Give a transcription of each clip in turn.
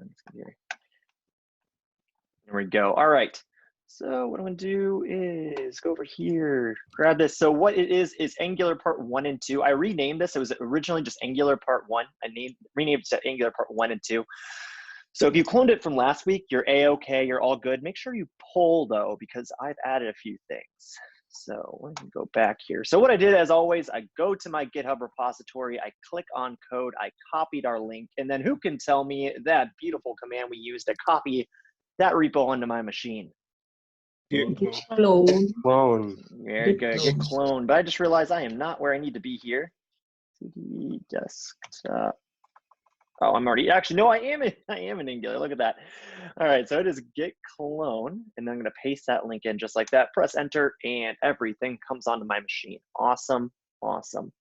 on. There we go. All right. So what I'm going to do is go over here, grab this. So what it is Angular Part 1 and 2. I renamed this. It was originally just Angular Part 1. I renamed it to Angular Part 1 and 2. So if you cloned it from last week, you're A-okay, you're all good. Make sure you pull, though, because I've added a few things. So let me go back here. So what I did, as always, I go to my GitHub repository, I click on code, I copied our link, and then who can tell me that beautiful command we used to copy that repo onto my machine? Clone. Very good. Get cloned. But I just realized I am not where I need to be here. CD desktop. Oh, I'm already actually no, I am in Angular. Look at that. All right, so it is git clone, and then I'm going to paste that link in just like that. Press enter, and everything comes onto my machine. Awesome, awesome.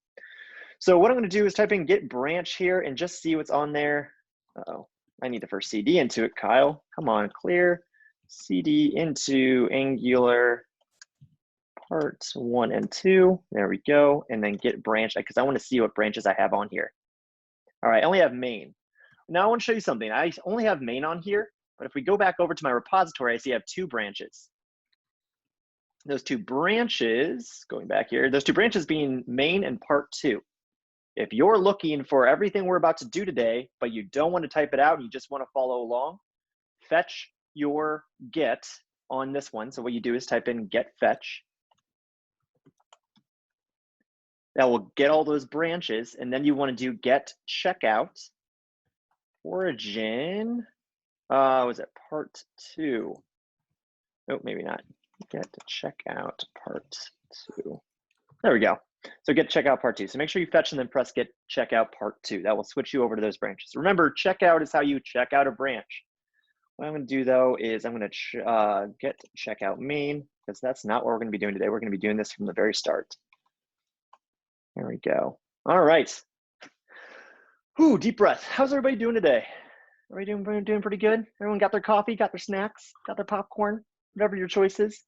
So what I'm going to do is type in git branch here and just see what's on there. Uh-oh, I need to first CD into it, Kyle. Come on, clear. CD into Angular parts 1 and 2. There we go. And then git branch, because I want to see what branches I have on here. All right, I only have main. Now I want to show you something. I only have main on here, but if we go back over to my repository, I see I have 2 branches. Those 2 branches, going back here, those 2 branches being main and part 2. If you're looking for everything we're about to do today, but you don't want to type it out and you just want to follow along, fetch your get on this one. So what you do is type in get fetch. That will get all those branches, and then you want to do get checkout origin. Was it part 2? Oh, maybe not. Get checkout part 2. There we go. So get checkout part 2. So make sure you fetch and then press get checkout part 2. That will switch you over to those branches. Remember, checkout is how you check out a branch. What I'm going to do though is I'm going to get checkout main, because that's not what we're going to be doing today. We're going to be doing this from the very start. There we go. All right. Whew, deep breath. How's everybody doing today? Everybody doing pretty good? Everyone got their coffee, got their snacks, got their popcorn, whatever your choice is?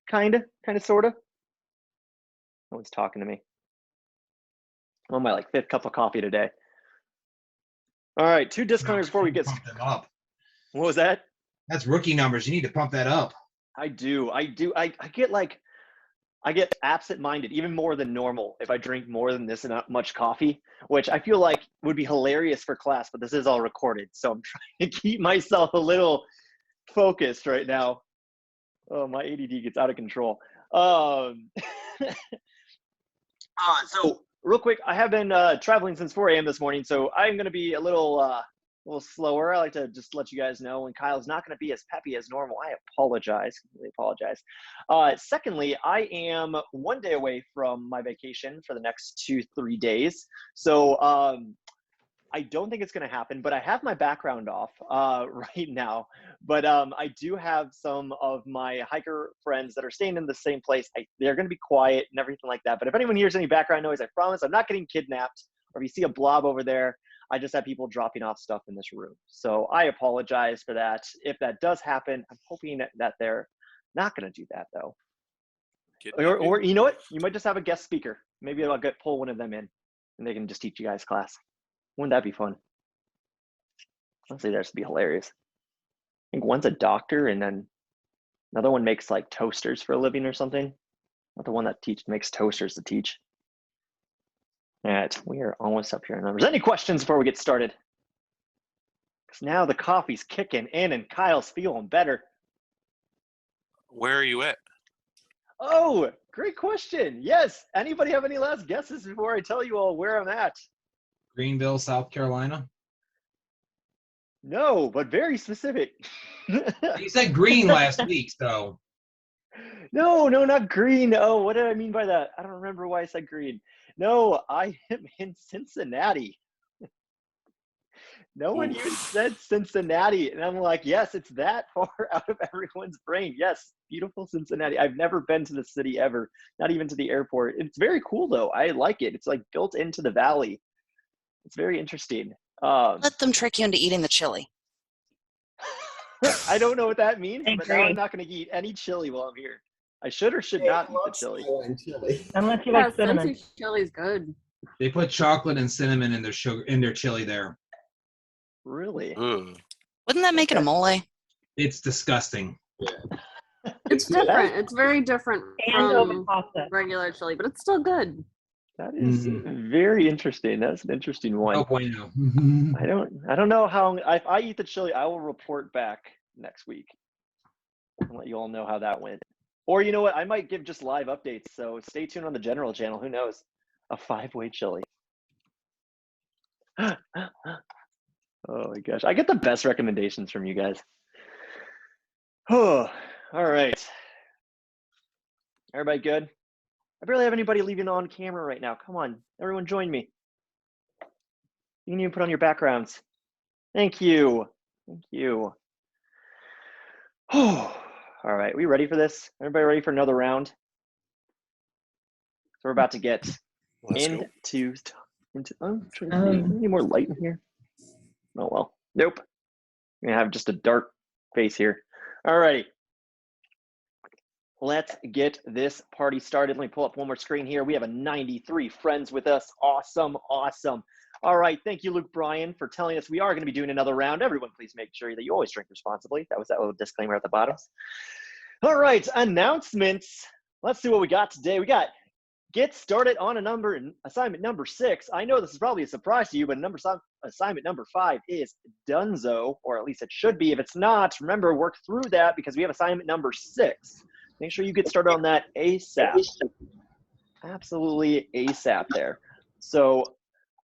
Kinda, sorta. No one's talking to me. I'm on my 5th cup of coffee today. All right, 2 disclaimers before we get Pump them up. What was that? That's rookie numbers. You need to pump that up. I do. I get absent-minded, even more than normal, if I drink more than this much coffee, which I feel like would be hilarious for class, but this is all recorded, so I'm trying to keep myself a little focused right now. Oh, my ADD gets out of control. So real quick, I have been traveling since 4 a.m. this morning, so I'm going to be a little slower. I like to just let you guys know when Kyle's not going to be as peppy as normal. I apologize. Completely apologize. Secondly, I am 1 day away from my vacation for the next 2-3 days. So I don't think it's going to happen, but I have my background off right now. But I do have some of my hiker friends that are staying in the same place. They're going to be quiet and everything like that. But if anyone hears any background noise, I promise I'm not getting kidnapped. Or if you see a blob over there, I just have people dropping off stuff in this room. So I apologize for that. If that does happen, I'm hoping that they're not going to do that, though. Or you know what? You might just have a guest speaker. Maybe I'll pull one of them in, and they can just teach you guys class. Wouldn't that be fun? Honestly, that would be hilarious. I think one's a doctor, and then another one makes toasters for a living or something. Not the one that makes toasters to teach. All right, we are almost up here in numbers. Any questions before we get started? Because now the coffee's kicking in and Kyle's feeling better. Where are you at? Oh, great question. Yes. Anybody have any last guesses before I tell you all where I'm at? Greenville, South Carolina. No, but very specific. You said green last week, so. No, not green. Oh, what did I mean by that? I don't remember why I said green. No, I am in Cincinnati. No one even said Cincinnati. And I'm like, yes, it's that far out of everyone's brain. Yes, beautiful Cincinnati. I've never been to the city ever, not even to the airport. It's very cool, though. I like it. It's built into the valley. It's very interesting. Let them trick you into eating the chili. I don't know what that means, but now I'm not going to eat any chili while I'm here. I should or should not eat the chili. Unless you like cinnamon. Chili's good. They put chocolate and cinnamon in their sugar in their chili there. Really? Ooh. Wouldn't that make it a mole? It's disgusting. It's different. It's very different And over from pasta. regular chili, but it's still good. That is very interesting. That's an interesting one. Oh, bueno. I don't know how if I eat the chili, I will report back next week and let you all know how that went. Or you know what? I might give just live updates. So stay tuned on the general channel. Who knows? A 5-way chili. Oh my gosh. I get the best recommendations from you guys. Oh, all right. Everybody good? I barely have anybody leaving on camera right now. Come on, everyone join me. You can even put on your backgrounds. Thank you. Thank you. Oh, all right. We ready for this? Everybody ready for another round? So we're about to get Let's go. into I'm trying to see. Any more light in here? Oh well. Nope. I'm gonna have just a dark face here. All right. Let's get this party started. Let me pull up one more screen here. We have a 93 friends with us. Awesome, awesome. All right, thank you, Luke Bryan, for telling us we are going to be doing another round. Everyone, please make sure that you always drink responsibly. That was that little disclaimer at the bottom. All right, announcements. Let's see what we got today. We got get started on assignment number 6. I know this is probably a surprise to you, but assignment number 5 is donezo, or at least it should be. If it's not, remember, work through that because we have assignment number 6. Make sure you get started on that ASAP. Absolutely ASAP there. So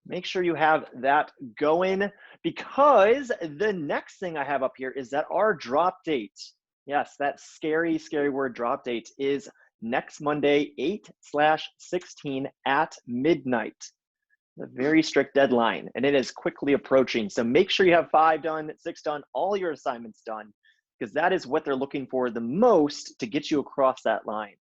make sure you have that going because the next thing I have up here is that our drop date. Yes, that scary, scary word drop date is next Monday, 8/16 at midnight. A very strict deadline, and it is quickly approaching. So make sure you have 5 done, 6 done, all your assignments done, because that is what they're looking for the most to get you across that line.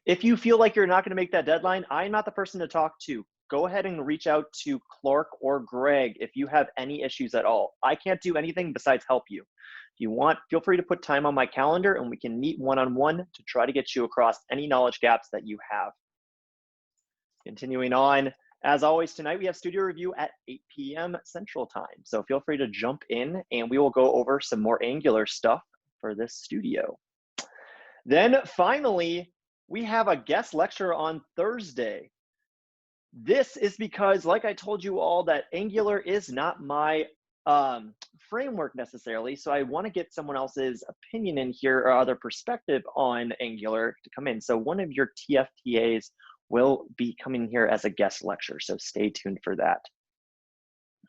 If you feel like you're not going to make that deadline, I'm not the person to talk to. Go ahead and reach out to Clark or Greg if you have any issues at all. I can't do anything besides help you. If you want, feel free to put time on my calendar and we can meet one-on-one to try to get you across any knowledge gaps that you have. Continuing on, as always, tonight we have studio review at 8 p.m. Central Time. So feel free to jump in and we will go over some more Angular stuff for this studio. Then finally, we have a guest lecture on Thursday. This is because, like I told you all, that Angular is not my framework necessarily. So I want to get someone else's opinion in here or other perspective on Angular to come in. So one of your TFTAs will be coming here as a guest lecture, so stay tuned for that.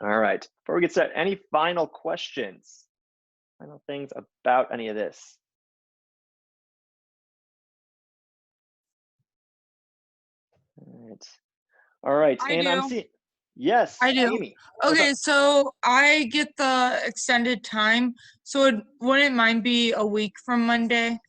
All right, before we get started, any final questions? Final things about any of this? All right, and I'm seeing, yes, I do. Amy. Okay, so I get the extended time, so it wouldn't mind be a week from Monday.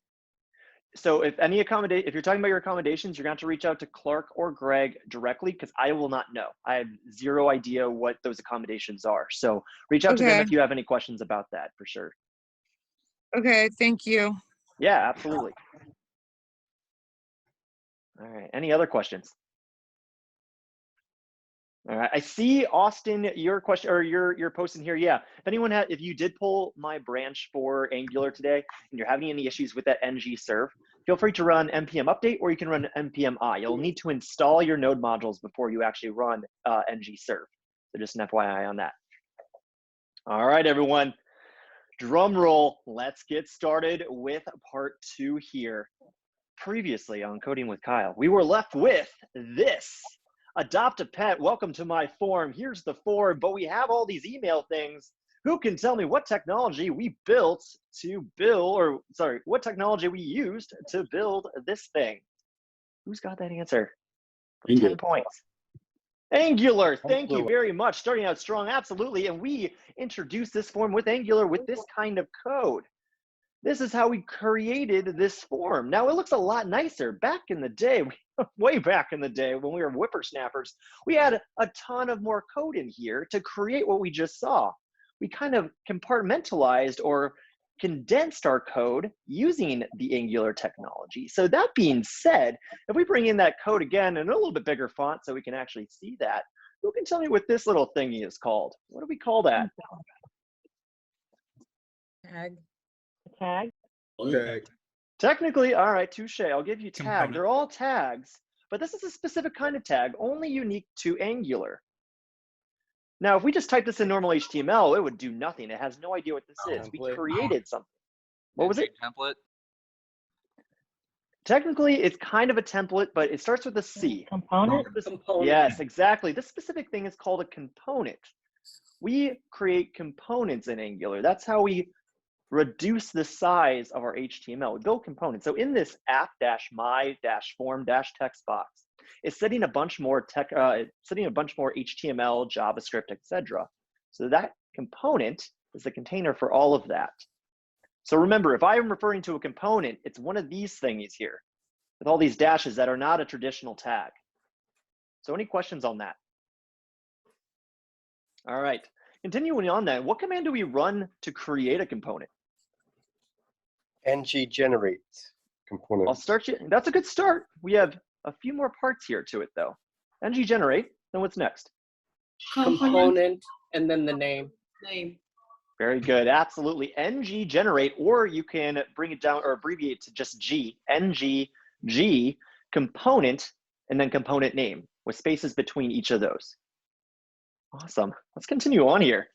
So if you're talking about your accommodations, you're going to have to reach out to Clark or Greg directly because I will not know. I have zero idea what those accommodations are. So reach out to them if you have any questions about that for sure. Okay, thank you. Yeah, absolutely. All right, any other questions? All right, I see Austin, your question or your post in here. Yeah, if you did pull my branch for Angular today and you're having any issues with that ng serve, feel free to run npm update or you can run npm I. You'll need to install your node modules before you actually run ng serve. So just an FYI on that. All right, everyone, drum roll. Let's get started with part 2 here. Previously on Coding with Kyle, we were left with this. Adopt a pet, welcome to my form. Here's the form, but we have all these email things. Who can tell me what technology we built to build, or sorry, what technology we used to build this thing? Who's got that answer? 10 points. Angular, thank you very much. Starting out strong, absolutely. And we introduced this form with Angular with this kind of code. This is how we created this form. Now it looks a lot nicer. Back in the day, way back in the day when we were whippersnappers, we had a ton of more code in here to create what we just saw. We kind of compartmentalized or condensed our code using the Angular technology. So that being said, if we bring in that code again in a little bit bigger font so we can actually see that, who can tell me what this little thingy is called? What do we call that? Tag. Tag. Tag. Technically, all right, touche. I'll give you tag. Component. They're all tags, but this is a specific kind of tag, only unique to Angular. Now, if we just type this in normal HTML, it would do nothing. It has no idea what this is. We Template. created something. What was it? Template. Technically, it's kind of a template, but it starts with a C. Component. Yes, exactly. This specific thing is called a component. We create components in Angular. That's how we reduce the size of our HTML. We build components. So in this app-my-form-text box, it's setting a bunch more HTML, JavaScript, etc. So that component is the container for all of that. So remember, if I'm referring to a component, it's one of these thingies here with all these dashes that are not a traditional tag. So any questions on that? All right, continuing on that, what command do we run to create a component? ng generate component. I'll start you. That's a good start. We have a few more parts here to it though. ng generate, then what's next? Component and then the name. Very good, absolutely. ng generate, or you can bring it down or abbreviate to just G, ng component, and then component name with spaces between each of those. Awesome, let's continue on here.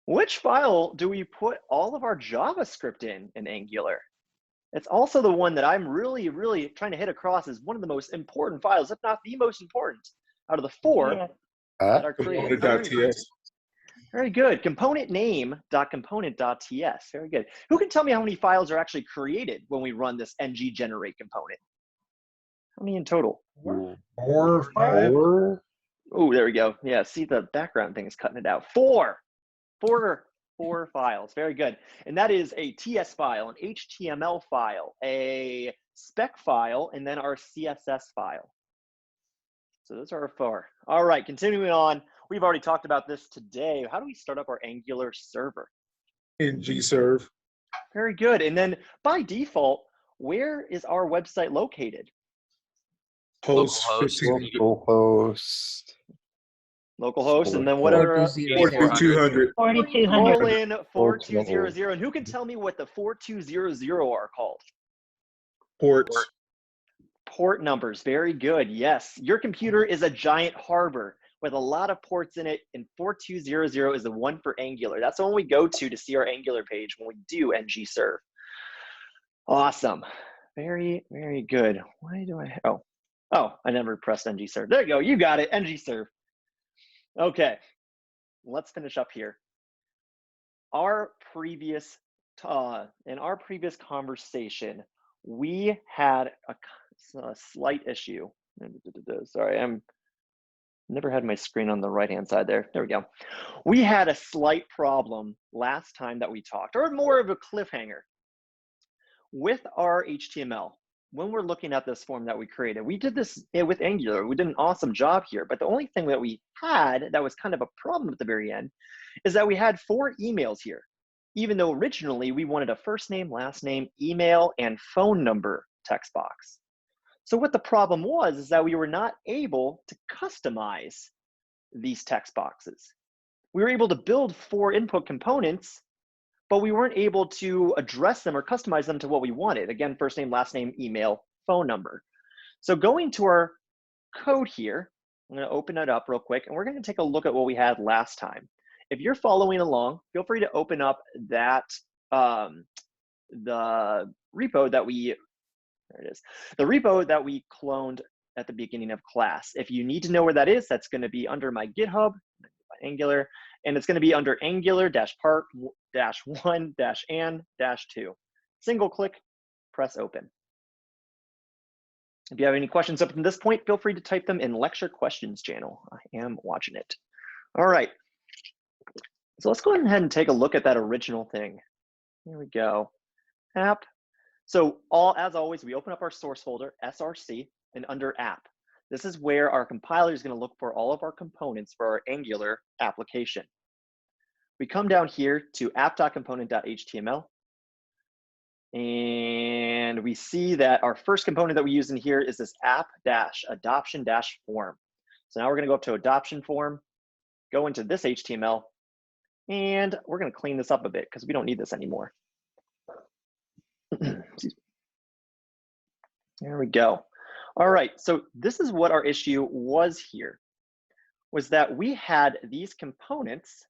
Which file do we put all of our JavaScript in Angular? It's also the one that I'm really, really trying to hit across as one of the most important files, if not the most important, out of the four that are created. Component.ts. Very good. Component name.component.ts. Very good. Who can tell me how many files are actually created when we run this ng generate component? How many in total? 4 or 5. Oh, there we go. Yeah, see the background thing is cutting it out. Four files. Very good. And that is a TS file, an HTML file, a spec file, and then our CSS file. So those are our 4. All right, continuing on. We've already talked about this today. How do we start up our Angular server? ng-serve. Very good. And then by default, where is our website located? Host Localhost. 1500. Localhost, and then what are 4200. 4200. colon 4200. And who can tell me what the 4200 are called? Ports. Port numbers. Very good. Yes, your computer is a giant harbor with a lot of ports in it, and 4200 is the one for Angular. That's the one we go to see our Angular page when we do ng-serve. Awesome. Very, very good. Why do I? Oh, I never pressed ng-serve. There you go. You got it. ng-serve. Okay, let's finish up here. In our previous conversation, we had a slight issue. Sorry, I'm never had my screen on the right-hand side there. There we go. We had a slight problem last time that we talked, or more of a cliffhanger with our HTML. When we're looking at this form that we created, we did this with Angular. We did an awesome job here, but the only thing that we had that was kind of a problem at the very end is that we had 4 emails here, even though originally we wanted a first name, last name, email, and phone number text box. So what the problem was is that we were not able to customize these text boxes. We were able to build 4 input components, but we weren't able to address them or customize them to what we wanted. Again, first name, last name, email, phone number. So going to our code here, I'm gonna open it up real quick, and we're gonna take a look at what we had last time. If you're following along, feel free to open up that, the repo that we, there it is, the repo that we cloned at the beginning of class. If you need to know where that is, that's gonna be under my GitHub, Angular, and it's going to be under Angular-part-1-and-2. Single click, press open. If you have any questions up to this point, feel free to type them in lecture questions channel. I am watching it. All right. So let's go ahead and take a look at that original thing. Here we go. App. So as always, we open up our source folder, src, and under app. This is where our compiler is going to look for all of our components for our Angular application. We come down here to app.component.html. And we see that our first component that we use in here is this app-adoption-form. So now we're going to go up to adoption form, go into this HTML, and we're going to clean this up a bit because we don't need this anymore. There we go. All right, so this is what our issue was here, was that we had these components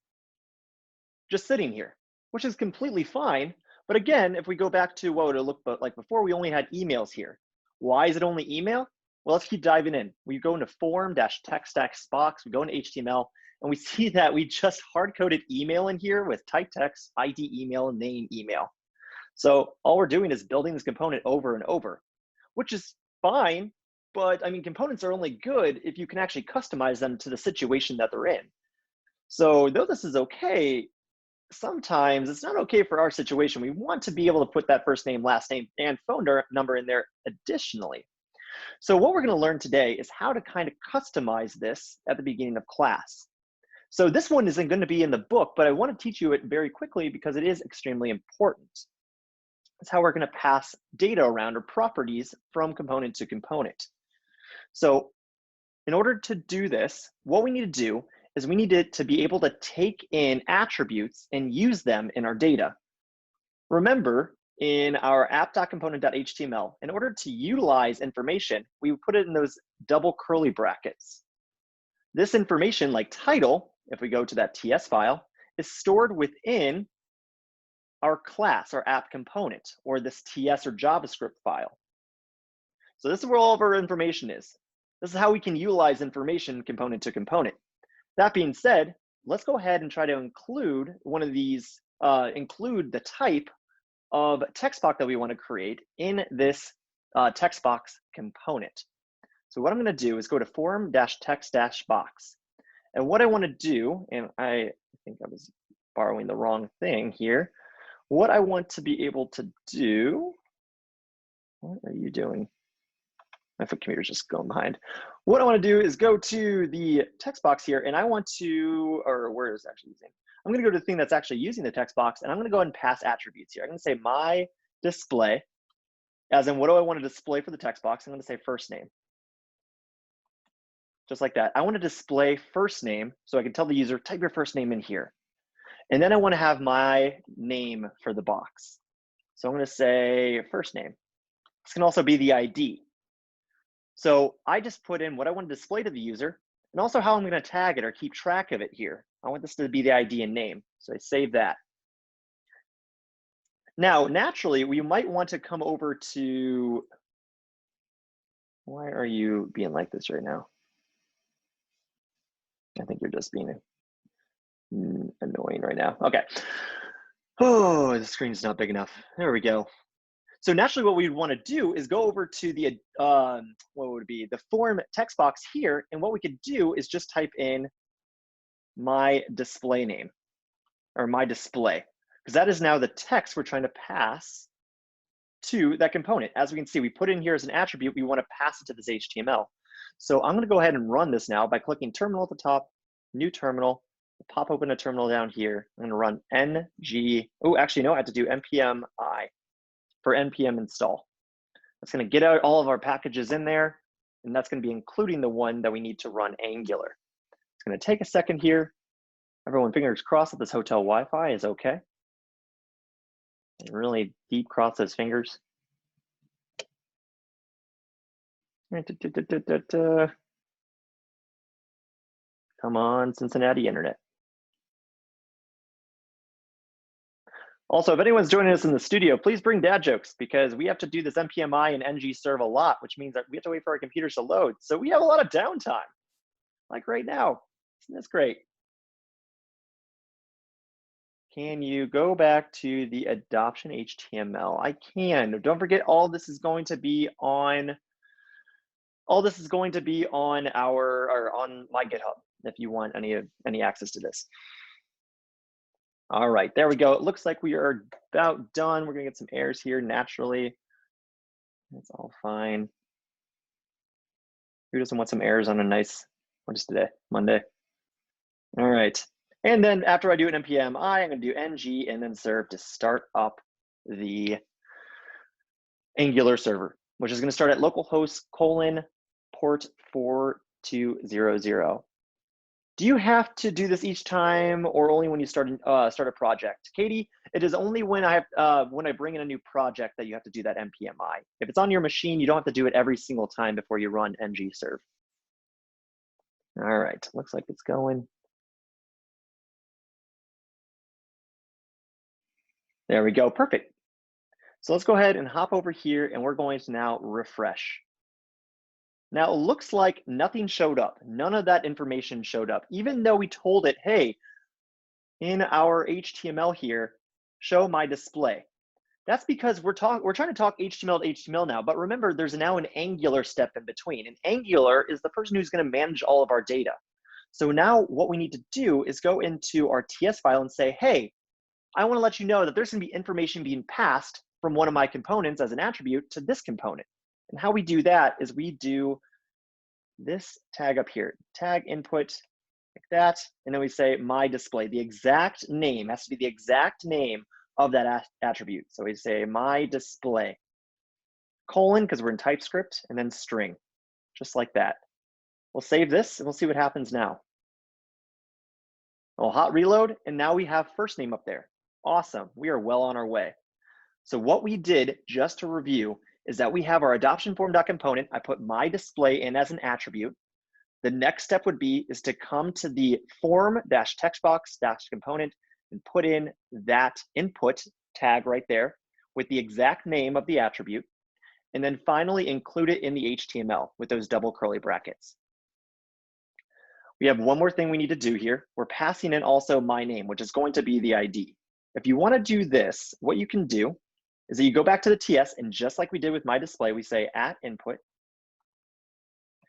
just sitting here, which is completely fine. But again, if we go back to what it looked like before, we only had emails here. Why is it only email? Well, let's keep diving in. We go into form-text-box, we go into HTML, and we see that we just hard-coded email in here with type text, ID email, name email. So all we're doing is building this component over and over, which is fine, but I mean, components are only good if you can actually customize them to the situation that they're in. So though this is okay, sometimes it's not okay for our situation. We want to be able to put that first name, last name, and phone number in there additionally. So what we're going to learn today is how to kind of customize this at the beginning of class. So this one isn't going to be in the book, but I want to teach you it very quickly because it is extremely important. It's how we're going to pass data around, or properties, from component to component. So in order to do this, what we need to do is we need to be able to take in attributes and use them in our data. Remember, in our app.component.html, in order to utilize information, we put it in those double curly brackets. This information, like title, if we go to that TS file, is stored within our class, our app component, or this TS or JavaScript file. So this is where all of our information is. This is how we can utilize information component to component. That being said, let's go ahead and try to include one of these, include the type of text box that we want to create in this text box component. So what I'm going to do is go to form-text-box. And what I want to do, and I think I was borrowing the wrong thing here. What I want to be able to do, what are you doing? My computer's just going behind. What I want to do is go to the text box here, and I want to, or where is it actually using? I'm going to go to the thing that's actually using the text box, and I'm going to go ahead and pass attributes here. I'm going to say my display, as in what do I want to display for the text box? I'm going to say first name. Just like that. I want to display first name, so I can tell the user, type your first name in here. And then I want to have my name for the box. So I'm going to say first name. This can also be the ID. So I just put in what I want to display to the user, and also how I'm going to tag it or keep track of it here. I want this to be the ID and name. So I save that. Now, naturally, we might want to come over to, why are you being like this right now? I think you're just being annoying right now. Okay. Oh, the screen's not big enough. There we go. So naturally what we'd want to do is go over to the, what would it be? The form text box here. And what we could do is just type in my display name, or my display, because that is now the text we're trying to pass to that component. As we can see, we put in here as an attribute, we want to pass it to this HTML. So I'm going to go ahead and run this now by clicking terminal at the top, new terminal, pop open a terminal down here. I'm going to run ng, oh, actually, no, I have to do npm I for npm install. That's going to get out all of our packages in there, and that's going to be including the one that we need to run Angular. It's going to take a second here. Everyone, fingers crossed that this hotel Wi-Fi is okay. And really deep cross those fingers. Come on, Cincinnati Internet. Also, if anyone's joining us in the studio, please bring dad jokes, because we have to do this npmi and ng serve a lot, which means that we have to wait for our computers to load. So we have a lot of downtime, like right now. Isn't this great? Can you go back to the adoption HTML? I can. Don't forget, all this is going to be on our, or on my GitHub if you want any access to this. All right, there we go. It looks like we are about done. We're gonna get some errors here naturally. That's all fine. Who doesn't want some errors on a nice, what is today? Monday. All right. And then after I do an npm I, I'm gonna do ng and then serve to start up the Angular server, which is going to start at localhost :port 4200. Do you have to do this each time, or only when you start a project? Katie, it is only when I bring in a new project that you have to do that npmi. If it's on your machine, you don't have to do it every single time before you run ngserve. All right, looks like it's going. There we go, perfect. So let's go ahead and hop over here, and we're going to now refresh. Now it looks like nothing showed up. None of that information showed up, even though we told it, hey, in our HTML here, show my display. That's because we're trying to talk HTML to HTML now, but remember there's now an Angular step in between. And Angular is the person who's going to manage all of our data. So now what we need to do is go into our TS file and say, hey, I want to let you know that there's going to be information being passed from one of my components as an attribute to this component. And how we do that is we do this tag up here, tag input like that, and then we say my display. The exact name has to be the exact name of that attribute. So we say my display, colon, because we're in TypeScript, and then string, just like that. We'll save this, and we'll see what happens now. We'll hot reload, and now we have first name up there. Awesome, we are well on our way. So what we did, just to review, is that we have our adoption form.component. I put my display in as an attribute. The next step would be is to come to the form-textbox-component and put in that input tag right there with the exact name of the attribute. And then finally include it in the HTML with those double curly brackets. We have one more thing we need to do here. We're passing in also my name, which is going to be the ID. If you want to do this, what you can do is that you go back to the TS, and just like we did with my display, we say @input.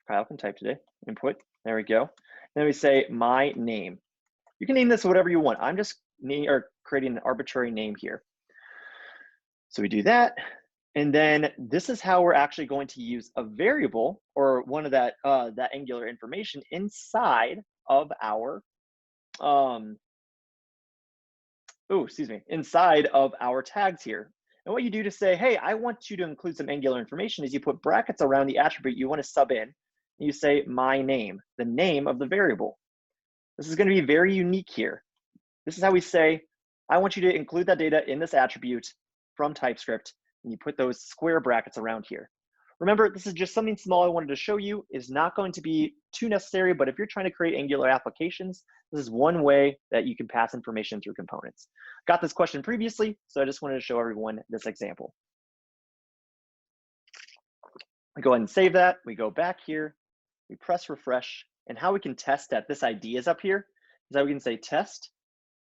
Kyle can type today. Input. There we go. And then we say my name. You can name this whatever you want. I'm just creating an arbitrary name here. So we do that, and then this is how we're actually going to use a variable or one of that Angular information inside of our inside of our tags here. And what you do to say, hey, I want you to include some Angular information is you put brackets around the attribute you want to sub in. And you say my name, the name of the variable. This is going to be very unique here. This is how we say, I want you to include that data in this attribute from TypeScript, and you put those square brackets around here. Remember, this is just something small I wanted to show you. It's not going to be too necessary, but if you're trying to create Angular applications, this is one way that you can pass information through components. Got this question previously, so I just wanted to show everyone this example. We go ahead and save that. We go back here, we press refresh, and how we can test that this ID is up here is that we can say test,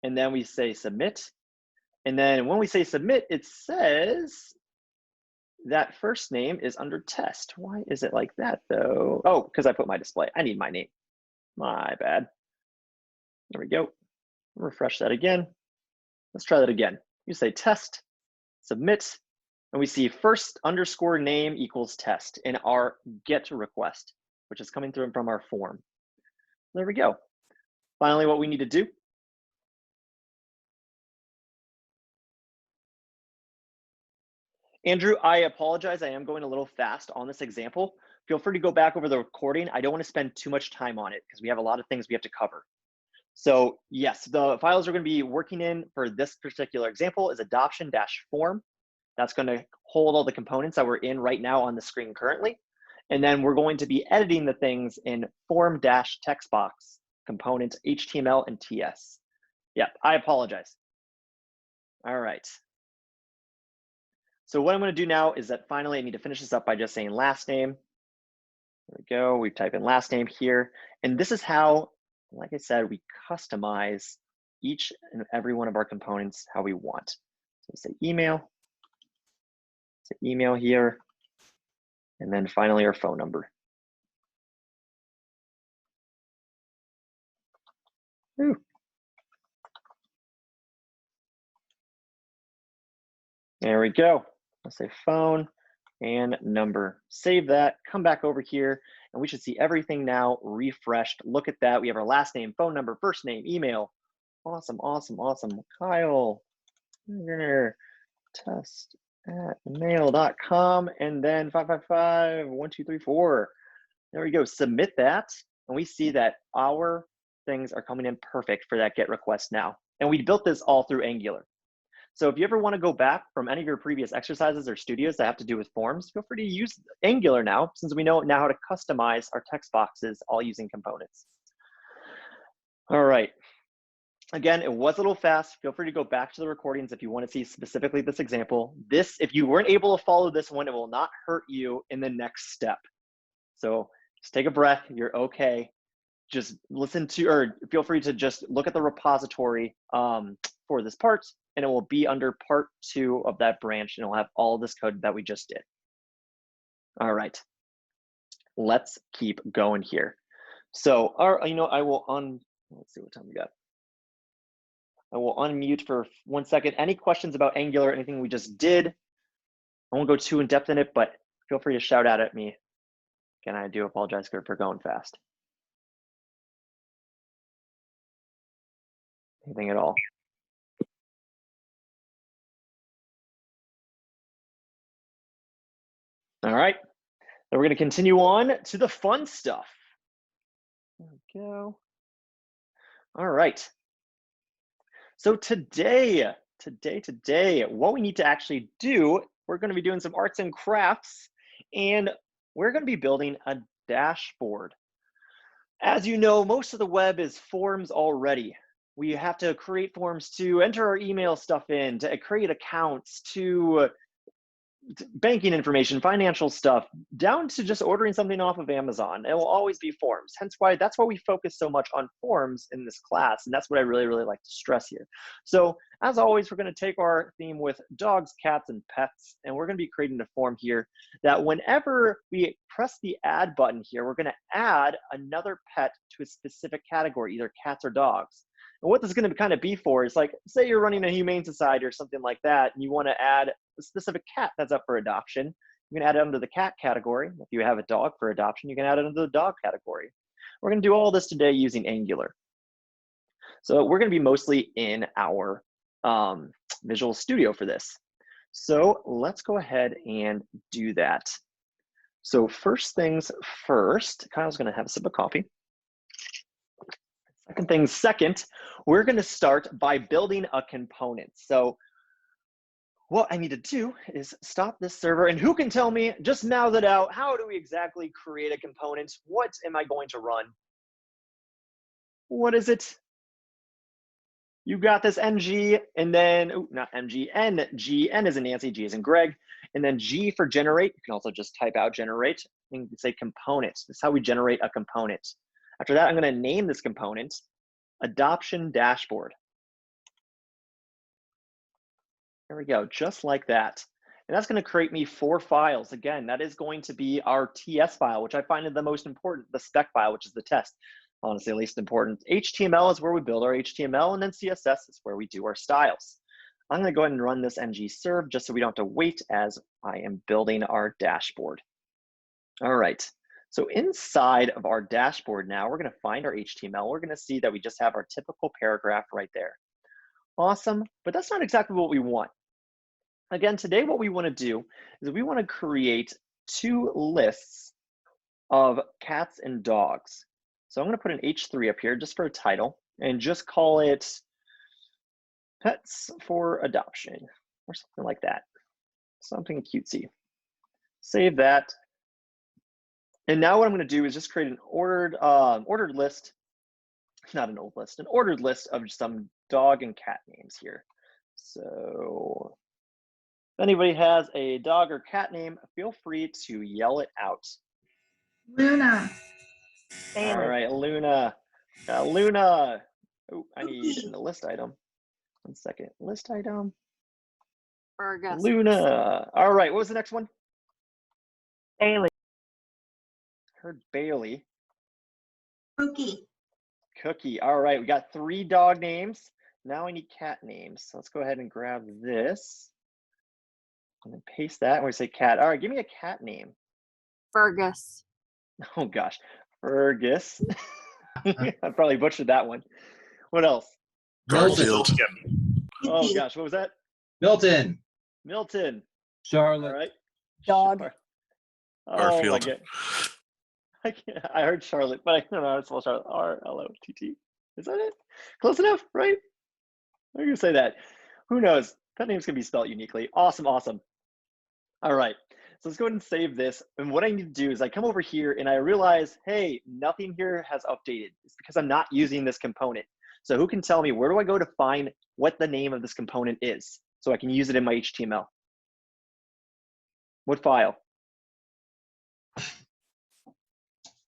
and then we say submit. And then when we say submit, it says that first name is under test. Why is it like that though? Oh, because I put my display. I need my name. My bad. There we go. Refresh that again. Let's try that again. You say test, submit, and we see first underscore name equals test in our get request, which is coming through from our form. There we go. Finally, what we need to do. Andrew, I apologize. I am going a little fast on this example. Feel free to go back over the recording. I don't want to spend too much time on it because we have a lot of things we have to cover. So yes, the files we're going to be working in for this particular example is adoption-form. That's going to hold all the components that we're in right now on the screen currently. And then we're going to be editing the things in form-textbox component HTML and TS. Yeah, I apologize. All right. So what I'm going to do now is that finally I need to finish this up by just saying last name. There we go. We type in last name here. And this is how, like I said, we customize each and every one of our components how we want. So say email. Say email here. And then finally our phone number. Ooh. There we go. Let's say phone and number. Save that, come back over here, and we should see everything now refreshed. Look at that. We have our last name, phone number, first name, email. Awesome, awesome, awesome. Kyle, test. @mail.com, and then 555-1234. There we go. Submit that, and we see that our things are coming in perfect for that GET request now. And we built this all through Angular. So if you ever want to go back from any of your previous exercises or studios that have to do with forms, feel free to use Angular now, since we know now how to customize our text boxes all using components. All right. Again, it was a little fast. Feel free to go back to the recordings if you want to see specifically this example. This, if you weren't able to follow this one, it will not hurt you in the next step. So just take a breath. You're okay. Just listen to, or feel free to just look at the repository for this part, and it will be under part 2 of that branch, and it'll have all this code that we just did. All right, let's keep going here. So, I will let's see what time we got. I will unmute for 1 second. Any questions about Angular, anything we just did? I won't go too in depth in it, but feel free to shout out at me. Again, I do apologize for going fast. Anything at all? All right, then we're going to continue on to the fun stuff. There we go. All right. So today, what we need to actually do, we're going to be doing some arts and crafts, and we're going to be building a dashboard. As you know, most of the web is forms already. We have to create forms to enter our email stuff in, to create accounts, to banking information, financial stuff, down to just ordering something off of Amazon. It will always be forms. Hence why that's why we focus so much on forms in this class. And that's what I really, really like to stress here. So as always, we're going to take our theme with dogs, cats, and pets, and we're going to be creating a form here that whenever we press the add button here, we're going to add another pet to a specific category, either cats or dogs. And what this is going to kind of be for is, like, say you're running a humane society or something like that, and you want to add a specific cat that's up for adoption. You can add it under the cat category. If you have a dog for adoption, you can add it under the dog category. We're going to do all this today using Angular. So we're going to be mostly in our Visual Studio for this. So let's go ahead and do that. So first things first, Kyle's going to have a sip of coffee. Second things second, we're going to start by building a component. So what I need to do is stop this server, and who can tell me, just mouth it out, how do we exactly create a component? What am I going to run? What is it? You got this, NG, and then, ooh, not MG, NG, N as in Nancy, G as in Greg, and then G for generate. You can also just type out generate, and you can say component. This is how we generate a component. After that, I'm going to name this component Adoption Dashboard. There we go, just like that. And that's going to create me 4 files. Again, that is going to be our TS file, which I find is the most important, the spec file, which is the test. Honestly, at least important. HTML is where we build our HTML, and then CSS is where we do our styles. I'm going to go ahead and run this ng serve just so we don't have to wait as I am building our dashboard. All right. So inside of our dashboard now, we're going to find our HTML. We're going to see that we just have our typical paragraph right there. Awesome, but that's not exactly what we want. Again, today what we want to do is we want to create 2 lists of cats and dogs. So I'm going to put an H3 up here just for a title and just call it Pets for Adoption or something like that. Something cutesy. Save that. And now what I'm going to do is just create an ordered list, not an old list, an ordered list of some dog and cat names here. So if anybody has a dog or cat name, feel free to yell it out. Luna. All right, Luna. Luna. Oh, I need a list item. 1 second. List item. Fergus. Luna. All right, what was the next one? Bailey. Heard Bailey. Cookie. Cookie. All right, we got 3 dog names. Now I need cat names. So let's go ahead and grab this and then paste that. And we say cat. All right, give me a cat name. Fergus. Oh gosh, Fergus. I probably butchered that one. What else? Milton. Garfield. Oh gosh, what was that? Milton. Milton. All Charlotte. right. Dog. Oh my Garfield. god. I heard Charlotte, but I don't know how to spell Charlotte. R-L-O-T-T. Is that it? Close enough, right? I'm gonna say that. Who knows? Pet names can be spelled uniquely. Awesome, awesome. All right. So let's go ahead and save this. And what I need to do is I come over here and I realize, hey, nothing here has updated. It's because I'm not using this component. So who can tell me, where do I go to find what the name of this component is so I can use it in my HTML? What file?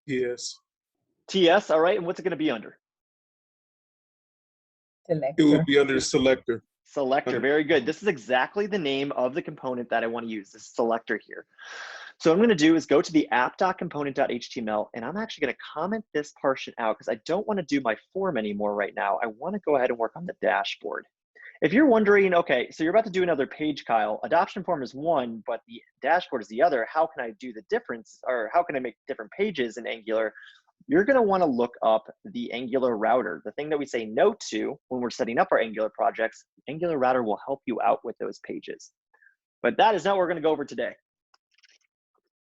Yes. TS, all right. And what's it gonna be under? It would be under the selector. Selector, very good. This is exactly the name of the component that I want to use, this selector here. So what I'm going to do is go to the app.component.html, and I'm actually going to comment this portion out because I don't want to do my form anymore right now. I want to go ahead and work on the dashboard. If you're wondering, okay, so you're about to do another page, Kyle, adoption form is one, but the dashboard is the other. How can I do the difference, or how can I make different pages in Angular? You're going to want to look up the Angular router, the thing that we say no to when we're setting up our Angular projects. Angular router will help you out with those pages. But that is not what we're going to go over today.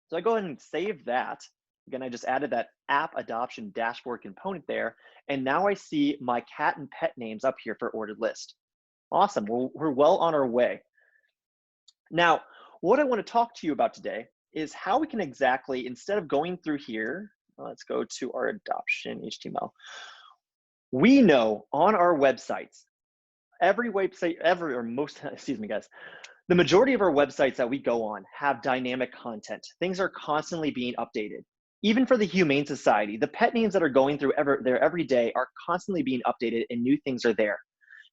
So I go ahead and save that. Again, I just added that app adoption dashboard component there. And now I see my cat and pet names up here for ordered list. Awesome. We're well on our way. Now, what I want to talk to you about today is how we can exactly, instead of going through here, let's go to our adoption HTML. We know on our websites, every website, the majority of our websites that we go on have dynamic content. Things are constantly being updated. Even for the Humane Society, the pet names that are going through there every day are constantly being updated and new things are there.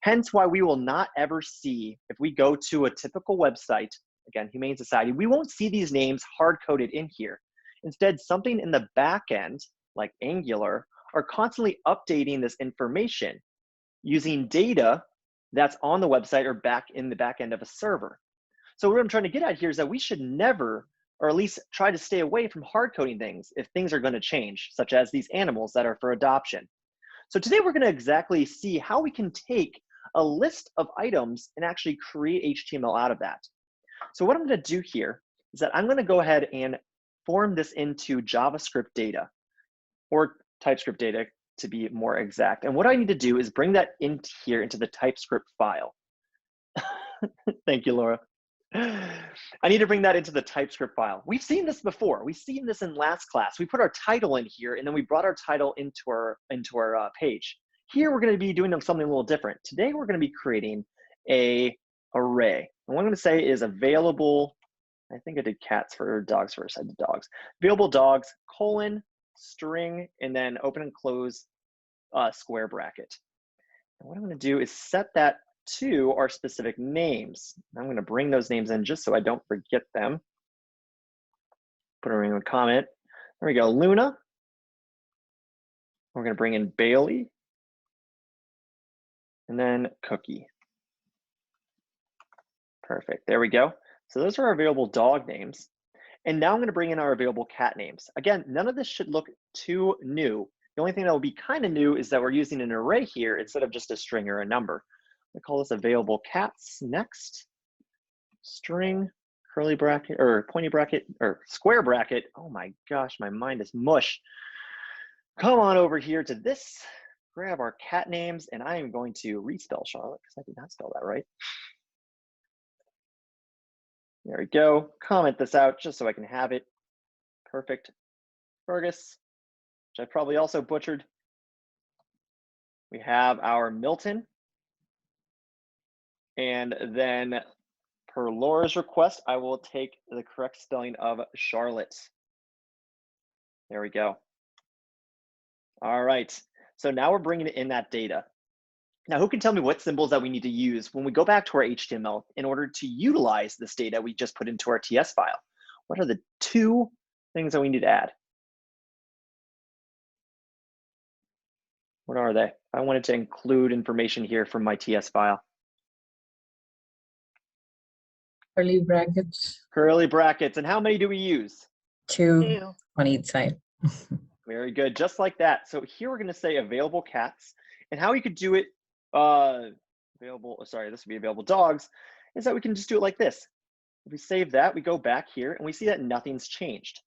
Hence why we will not ever see, if we go to a typical website, again, Humane Society, we won't see these names hard-coded in here. Instead, something in the back end, like Angular, are constantly updating this information using data that's on the website or back in the back end of a server. So what I'm trying to get at here is that we should never, or at least try to stay away from hard coding things if things are going to change, such as these animals that are for adoption. So today we're going to exactly see how we can take a list of items and actually create HTML out of that. So what I'm going to do here is that I'm going to go ahead and form this into JavaScript data, or TypeScript data to be more exact. And what I need to do is bring that into here into the TypeScript file. Thank you, Laura. I need to bring that into the TypeScript file. We've seen this before. We've seen this in last class. We put our title in here, and then we brought our title into our page. Here, we're going to be doing something a little different. Today, we're going to be creating an array. And what I'm going to say is available. I think I did cats for dogs first. I did dogs. Available dogs, colon, string, and then open and close square bracket. And what I'm going to do is set that to our specific names. I'm going to bring those names in just so I don't forget them. Put them in a comment. There we go, Luna. We're going to bring in Bailey. And then Cookie. Perfect, there we go. So those are our available dog names. And now I'm going to bring in our available cat names. Again, none of this should look too new. The only thing that will be kind of new is that we're using an array here instead of just a string or a number. We call this available cats next. String, curly bracket, or pointy bracket, or square bracket. Oh my gosh, my mind is mush. Come on over here to this, grab our cat names, and I am going to respell Charlotte because I did not spell that right. There we go. Comment this out just so I can have it. Perfect. Fergus, which I probably also butchered. We have our Milton. And then per Laura's request, I will take the correct spelling of Charlotte. There we go. All right. So now we're bringing in that data. Now, who can tell me what symbols that we need to use when we go back to our HTML in order to utilize this data we just put into our TS file? What are the two things that we need to add? What are they? I wanted to include information here from my TS file. Curly brackets. Curly brackets. And how many do we use? Two on each side. Very good. Just like that. So here we're going to say available cats. And how we could do it, this would be available dogs, is that we can just do it like this. If we save that, we go back here and we see that nothing's changed.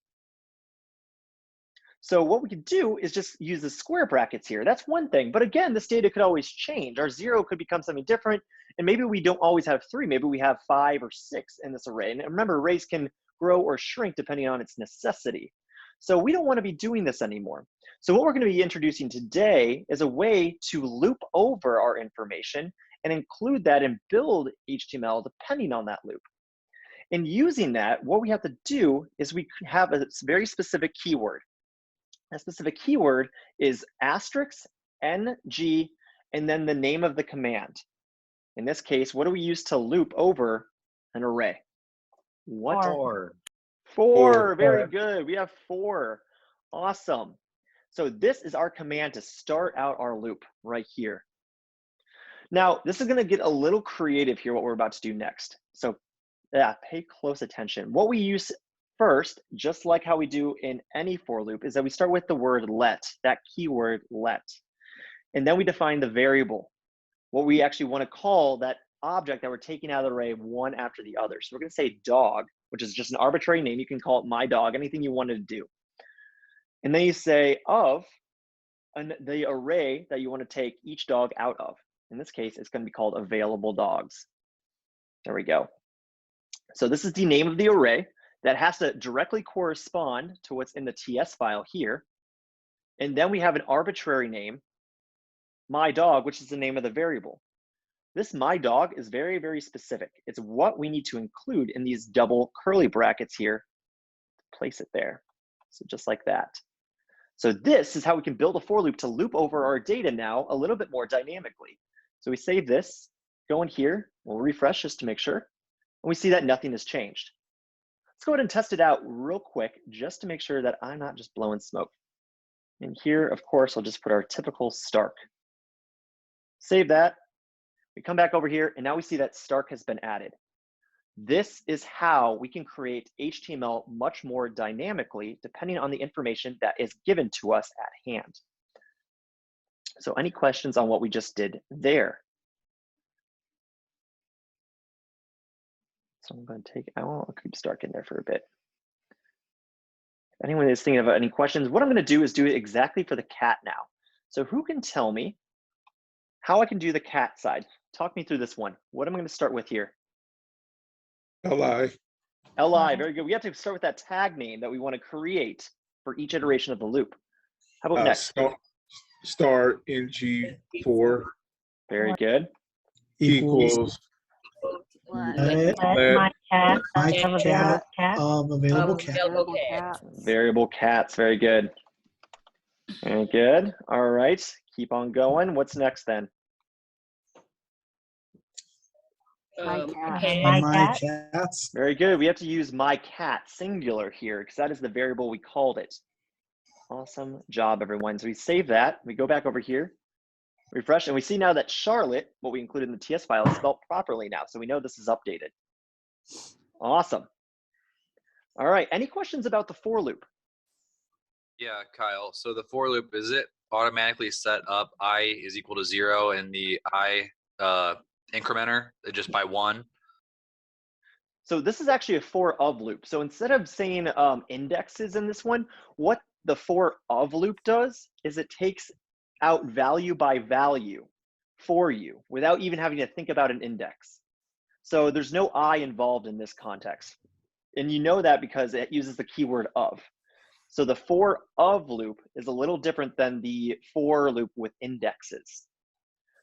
So what we could do is just use the square brackets here. That's one thing, but again, this data could always change. Our 0 could become something different, and maybe we don't always have 3. Maybe we have 5 or 6 in this array. And remember, arrays can grow or shrink depending on its necessity. So we don't want to be doing this anymore. So what we're going to be introducing today is a way to loop over our information and include that and build HTML depending on that loop. And using that, what we have to do is we have a very specific keyword. That specific keyword is asterisk, NG, and then the name of the command. In this case, what do we use to loop over an array? What? Four. Very good. We have 4. Awesome. So this is our command to start out our loop right here. Now, this is going to get a little creative here, what we're about to do next. So yeah, pay close attention. What we use first, just like how we do in any for loop, is that we start with the word let, that keyword let. And then we define the variable, what we actually want to call that object that we're taking out of the array one after the other. So we're going to say dog, which is just an arbitrary name. You can call it my dog, anything you wanted to do. And then you say of the array that you want to take each dog out of. In this case, it's going to be called available dogs. There we go. So this is the name of the array that has to directly correspond to what's in the TS file here. And then we have an arbitrary name, my dog, which is the name of the variable. This my dog is very, very specific. It's what we need to include in these double curly brackets here. Place it there. So just like that. So this is how we can build a for loop to loop over our data now a little bit more dynamically. So we save this, go in here, we'll refresh just to make sure, and we see that nothing has changed. Let's go ahead and test it out real quick just to make sure that I'm not just blowing smoke. And here, of course, I'll just put our typical Stark. Save that. We come back over here, and now we see that Stark has been added. This is how we can create HTML much more dynamically, depending on the information that is given to us at hand. So any questions on what we just did there? So I'm going to take, I'll keep Stark in there for a bit. If anyone is thinking of any questions, what I'm going to do is do it exactly for the cat now. So who can tell me how I can do the cat side? Talk me through this one. What am I going to start with here? LI. LI, very good. We have to start with that tag name that we want to create for each iteration of the loop. How about next? Star NG4 Very good. equals Let my cat My of available cat cat. of available cat. Variable cat. Variable cats, very good. Very good. All right, keep on going. What's next then? My cat. My My cat. cats. Very good. We have to use my cat singular here because that is the variable we called it. Awesome job, everyone. So we save that. We go back over here, refresh, and we see now that Charlotte, what we included in the TS file, is spelled properly now. So we know this is updated. Awesome. All right. Any questions about the for loop? Yeah, Kyle. So the for loop, is it automatically set up I is equal to 0 and the I incrementer just by 1? So this is actually a for of loop. So instead of saying indexes in this one, what the for of loop does is it takes out value by value for you without even having to think about an index. So there's no I involved in this context. And you know that because it uses the keyword of. So the for of loop is a little different than the for loop with indexes.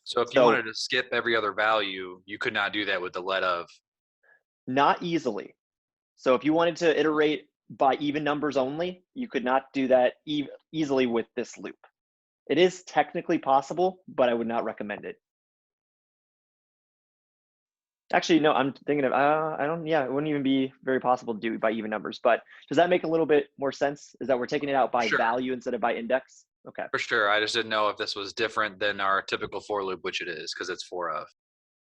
So if you wanted to skip every other value, you could not do that with the let of. Not easily. So if you wanted to iterate by even numbers only, you could not do that easily with this loop. It is technically possible, but I would not recommend it. Actually, no, I'm thinking of, it wouldn't even be very possible to do by even numbers, but does that make a little bit more sense? Is that we're taking it out by value instead of by index? Okay. For sure. I just didn't know if this was different than our typical for loop, which it is, because it's for of.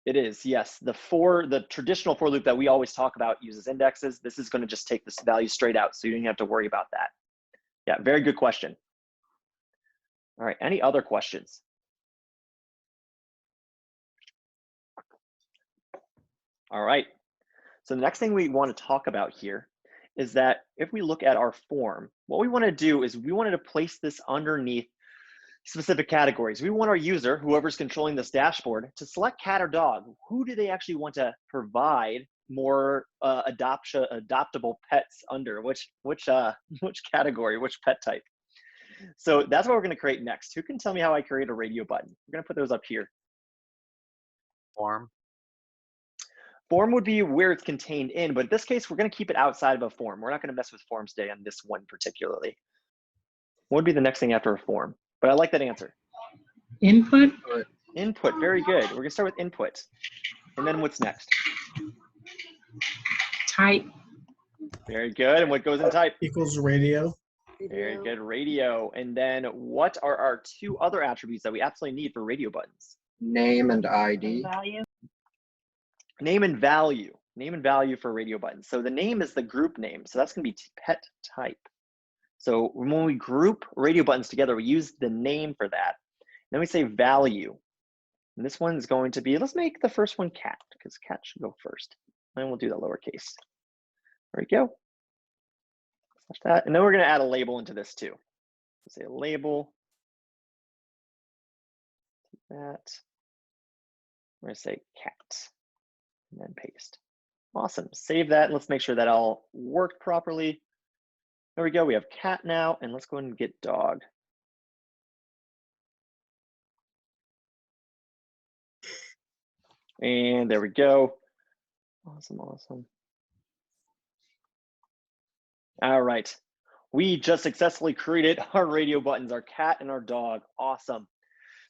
It is, yes. The traditional for loop that we always talk about uses indexes. This is going to just take this value straight out, so you don't have to worry about that. Yeah, very good question. All right, any other questions? All right. So the next thing we want to talk about here is that if we look at our form, what we want to do is we wanted to place this underneath specific categories. We want our user, whoever's controlling this dashboard, to select cat or dog. Who do they actually want to provide more adoptable pets under? Which category, which pet type? So that's what we're going to create next. Who can tell me how I create a radio button? We're going to put those up here. Form. Form would be where it's contained in, but in this case, we're going to keep it outside of a form. We're not going to mess with forms today on this one particularly. What would be the next thing after a form? But I like that answer. Input. Input, very good. We're going to start with input. And then what's next? Type. Very good. And what goes in type? Equals radio. Very good, radio. And then what are our two other attributes that we absolutely need for radio buttons? Name and ID. Value. Name and value. Name and value for radio buttons. So the name is the group name. So that's going to be pet type. So when we group radio buttons together, we use the name for that. Then we say value. And this one's going to be, let's make the first one cat, because cat should go first. And we'll do the lowercase. There we go. Slash that. And then we're going to add a label into this too. Let's say a label. Take that. We're going to say cat. And then paste. Awesome. Save that. And let's make sure that all worked properly. There we go. We have cat now. And let's go ahead and get dog. And there we go. Awesome, awesome. All right. We just successfully created our radio buttons, our cat and our dog. Awesome.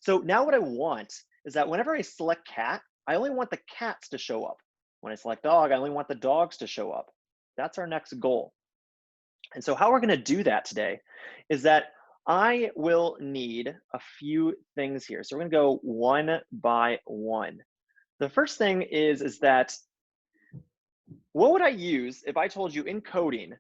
So now what I want is that whenever I select cat, I only want the cats to show up. When I select dog, I only want the dogs to show up. That's our next goal. And so how we're going to do that today is that I will need a few things here. So we're going to go one by one. The first thing is that what would I use if I told you in coding,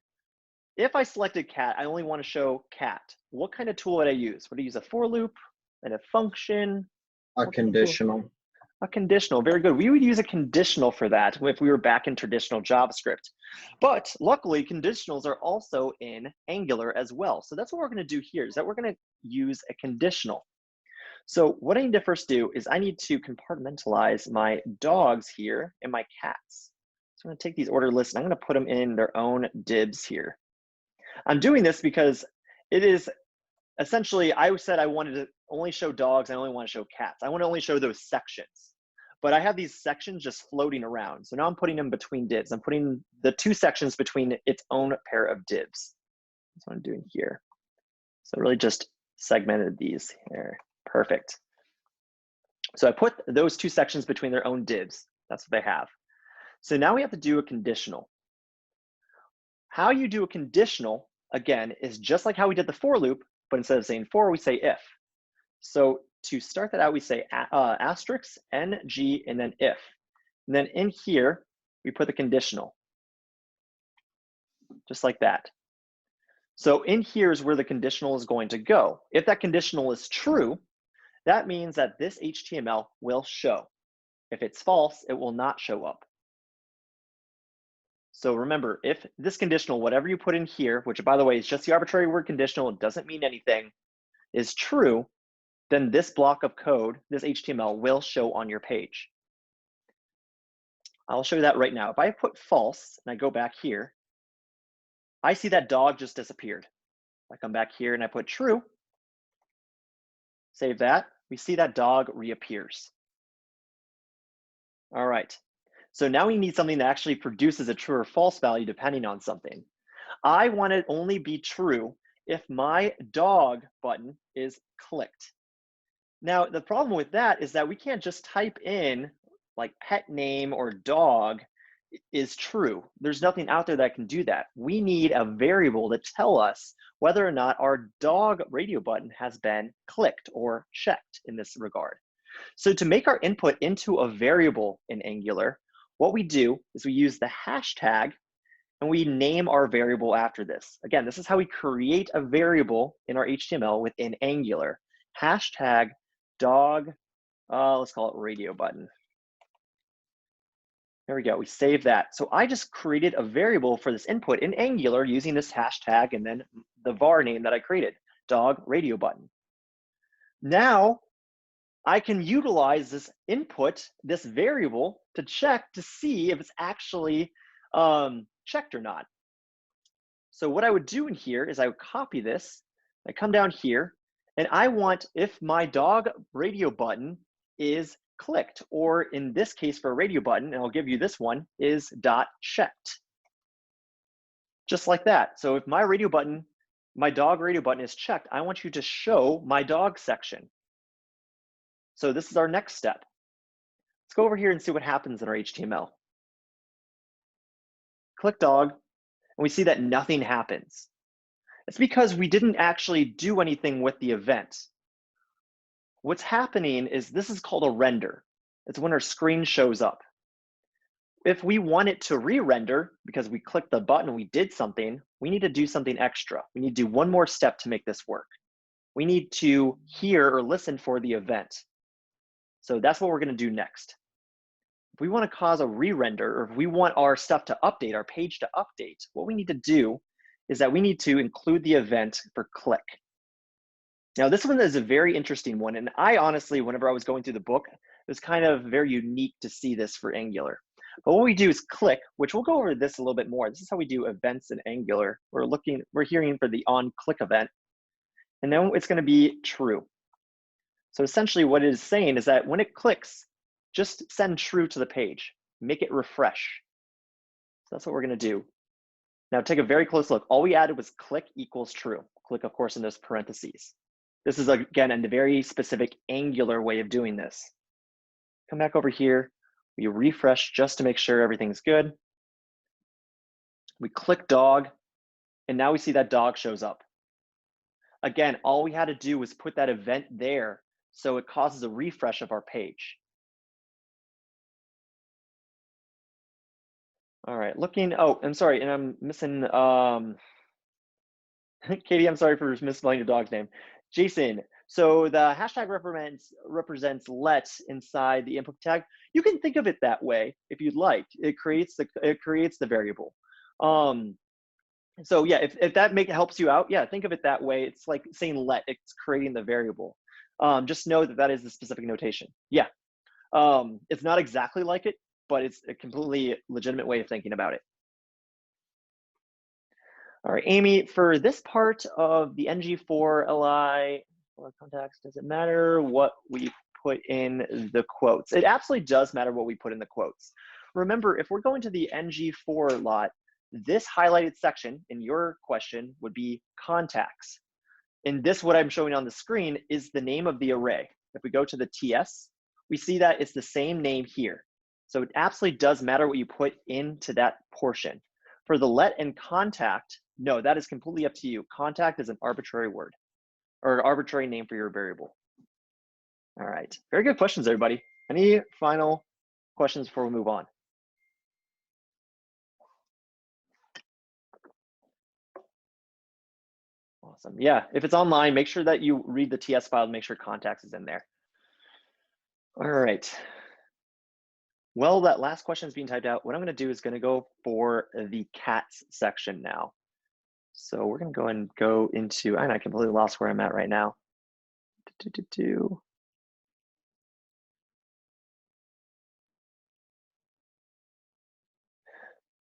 if I selected cat, I only want to show cat. What kind of tool would I use? Would I use a for loop and a function? A conditional. A conditional, very good. We would use a conditional for that if we were back in traditional JavaScript. But luckily, conditionals are also in Angular as well. So that's what we're going to do here, is that we're going to use a conditional. So what I need to first do is I need to compartmentalize my dogs here and my cats. So I'm going to take these order lists and I'm going to put them in their own divs here. I'm doing this because it is essentially, I said I wanted to only show dogs, I only want to show cats. I want to only show those sections. But I have these sections just floating around. So now I'm putting them between divs. I'm putting the two sections between its own pair of divs. That's what I'm doing here. So really just segmented these here. Perfect. So I put those two sections between their own divs. That's what they have. So now we have to do a conditional. How you do a conditional, again, is just like how we did the for loop, but instead of saying for, we say if. So to start that out, we say asterisk, ng, and then if. And then in here, we put the conditional, just like that. So in here is where the conditional is going to go. If that conditional is true, that means that this HTML will show. If it's false, it will not show up. So remember, if this conditional, whatever you put in here, which by the way is just the arbitrary word conditional, it doesn't mean anything, is true, then this block of code, this HTML, will show on your page. I'll show you that right now. If I put false and I go back here, I see that dog just disappeared. I come back here and I put true, save that, we see that dog reappears. All right, so now we need something that actually produces a true or false value depending on something. I want it only be true if my dog button is clicked. Now, the problem with that is that we can't just type in like pet name or dog is true. There's nothing out there that can do that. We need a variable to tell us whether or not our dog radio button has been clicked or checked in this regard. So to make our input into a variable in Angular, what we do is we use the hashtag and we name our variable after this. Again, this is how we create a variable in our HTML within Angular. Hashtag dog, let's call it radio button. There we go. We save that. So I just created a variable for this input in Angular using this hashtag and then the var name that I created, dog radio button. Now I can utilize this input, this variable, to check to see if it's actually checked or not. So what I would do in here is I would copy this, I come down here, and I want if my dog radio button is clicked, or in this case for a radio button, and I'll give you this one, is .checked. Just like that. So if my radio button, my dog radio button is checked, I want you to show my dog section. So this is our next step. Let's go over here and see what happens in our HTML. Click dog, and we see that nothing happens. It's because we didn't actually do anything with the event. What's happening is this is called a render. It's when our screen shows up. If we want it to re-render, because we clicked the button and we did something, we need to do something extra. We need to do one more step to make this work. We need to hear or listen for the event. So that's what we're going to do next. If we want to cause a re-render, or if we want our stuff to update, our page to update, what we need to do is that we need to include the event for click. Now, this one is a very interesting one. And I honestly, whenever I was going through the book, it was kind of very unique to see this for Angular. But what we do is click, which we'll go over this a little bit more. This is how we do events in Angular. We're hearing for the on click event, and then it's going to be true. So essentially what it is saying is that when it clicks, just send true to the page, make it refresh. So that's what we're going to do. Now take a very close look. All we added was click equals true. Click, of course, in those parentheses. This is, again, a very specific Angular way of doing this. Come back over here. We refresh just to make sure everything's good. We click dog, and now we see that dog shows up. Again, all we had to do was put that event there so it causes a refresh of our page. All right, looking, oh, I'm sorry, and I'm missing, Katie, I'm sorry for misspelling your dog's name. Jason, so the hashtag represents let inside the input tag. You can think of it that way if you'd like. It creates the variable. So yeah, if that helps you out, yeah, think of it that way. It's like saying let, it's creating the variable. Just know that that is the specific notation. Yeah, it's not exactly like it, but it's a completely legitimate way of thinking about it. All right, Amy, for this part of the NG4 LI contacts, does it matter what we put in the quotes? It absolutely does matter what we put in the quotes. Remember, if we're going to the NG4 lot, this highlighted section in your question would be contacts. And this, what I'm showing on the screen, is the name of the array. If we go to the TS, we see that it's the same name here. So it absolutely does matter what you put into that portion. For the let and contact, no, that is completely up to you. Contact is an arbitrary word or an arbitrary name for your variable. All right, very good questions, everybody. Any final questions before we move on? Awesome. Yeah, if it's online, make sure that you read the TS file and make sure contacts is in there. All right. Well, that last question is being typed out. What I'm going to do is going to go for the cats section now. So we're going to go and go into, and I completely lost where I'm at right now.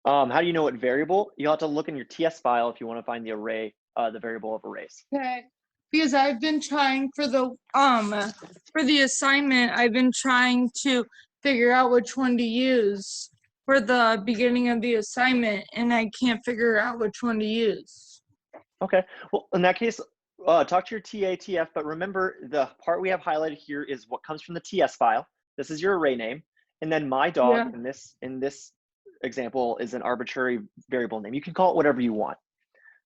How do you know what variable? You'll have to look in your TS file if you want to find the array, the variable of arrays. Okay, because I've been trying for the assignment, I've been trying to figure out which one to use for the beginning of the assignment, and I can't figure out which one to use. Okay, well, in that case, talk to your TA, TF, but remember the part we have highlighted here is what comes from the TS file. This is your array name, and then my dog in this example is an arbitrary variable name. You can call it whatever you want.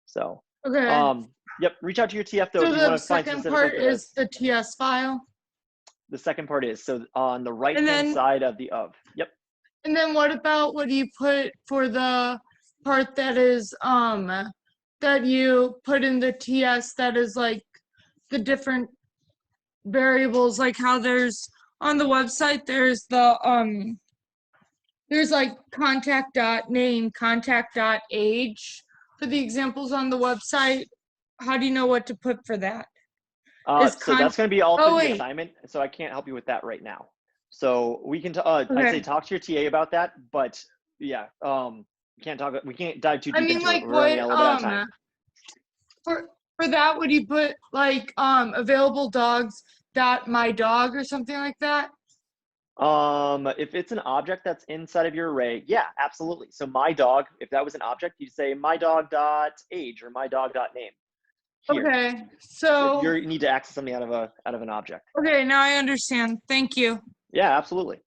So, okay. Yep, reach out to your TF though. So if you want the to find second part is the TS file? The second part is, so on the right-hand side of the of. Yep. And then what about what do you put for the part that is, that you put in the TS that is like the different variables, like how there's on the website, there's the there's like contact.name, contact.age for the examples on the website. How do you know what to put for that? So that's going to be all Oh, through the wait. assignment, so I can't help you with that right now. So we can, I'd say Okay. talk to your TA about that, but yeah, we can't dive too I deep mean, into it. like We're running a little bit out of what, time. for that, would you put like available dogs dot my dog or something like that? If it's an object that's inside of your array, yeah, absolutely. So my dog, if that was an object, you'd say my dog dot age or my dog dot name. Here. Okay, If so you need to access something out of an object. okay, now I understand. Thank you. Yeah, absolutely.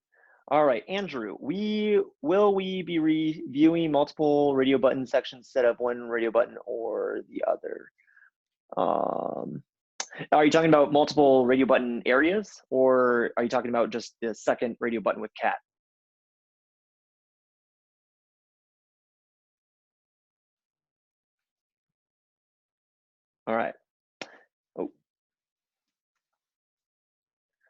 All right, Andrew, will we be reviewing multiple radio button sections instead of one radio button or the other? Are you talking about multiple radio button areas, or are you talking about just the second radio button with cat? All right. Oh.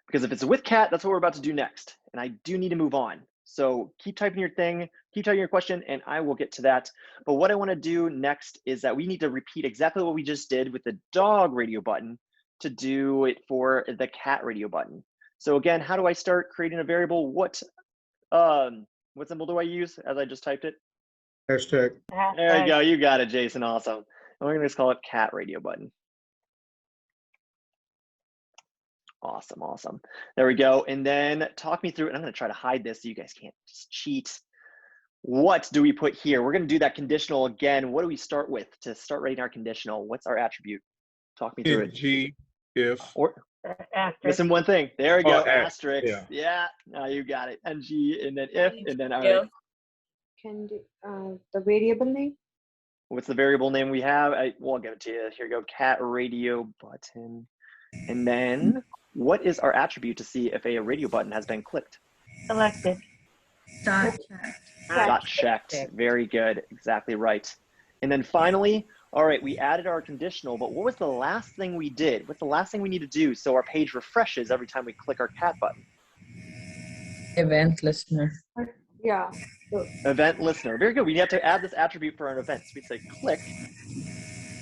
Because if it's with cat, that's what we're about to do next. And I do need to move on. So keep typing your thing, keep typing your question, and I will get to that. But what I want to do next is that we need to repeat exactly what we just did with the dog radio button to do it for the cat radio button. So again, how do I start creating a variable? What symbol do I use as I just typed it? Hashtag. There you go. You got it, Jason. Awesome. And we're going to just call it cat radio button. Awesome, awesome. There we go. And then talk me through it. I'm going to try to hide this so you guys can't just cheat. What do we put here? We're going to do that conditional again. What do we start with to start writing our conditional? What's our attribute? Talk me through it. G, if. Or Asterisk. missing one thing. There we go. Oh, asterisk. yeah. Yeah. Now you got it. And G, and then if, and then all If. right. Can do the variable name. What's the variable name we have? We'll give it to you. Here you go. Cat radio button. And then what is our attribute to see if a radio button has been clicked? Selected. Dot checked. Dot checked. Very good. Exactly right. And then finally, all right, we added our conditional, but what was the last thing we did? What's the last thing we need to do so our page refreshes every time we click our cat button? Event listener. Yeah. Event listener. Very good. We have to add this attribute for our events. We'd say click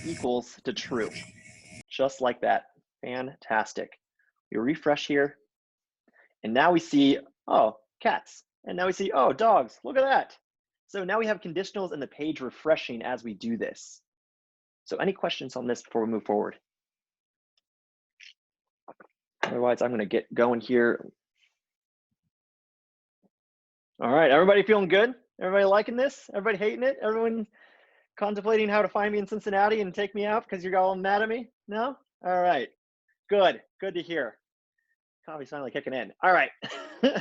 equals to true. Just like that. Fantastic. We refresh here. And now we see, oh, cats. And now we see, oh, dogs. Look at that. So now we have conditionals and the page refreshing as we do this. So any questions on this before we move forward? Otherwise, I'm going to get going here. All right, everybody feeling good? Everybody liking this? Everybody hating it? Everyone contemplating how to find me in Cincinnati and take me out because you're all mad at me? No? All right, good. Good to hear. Coffee's finally kicking in. All right,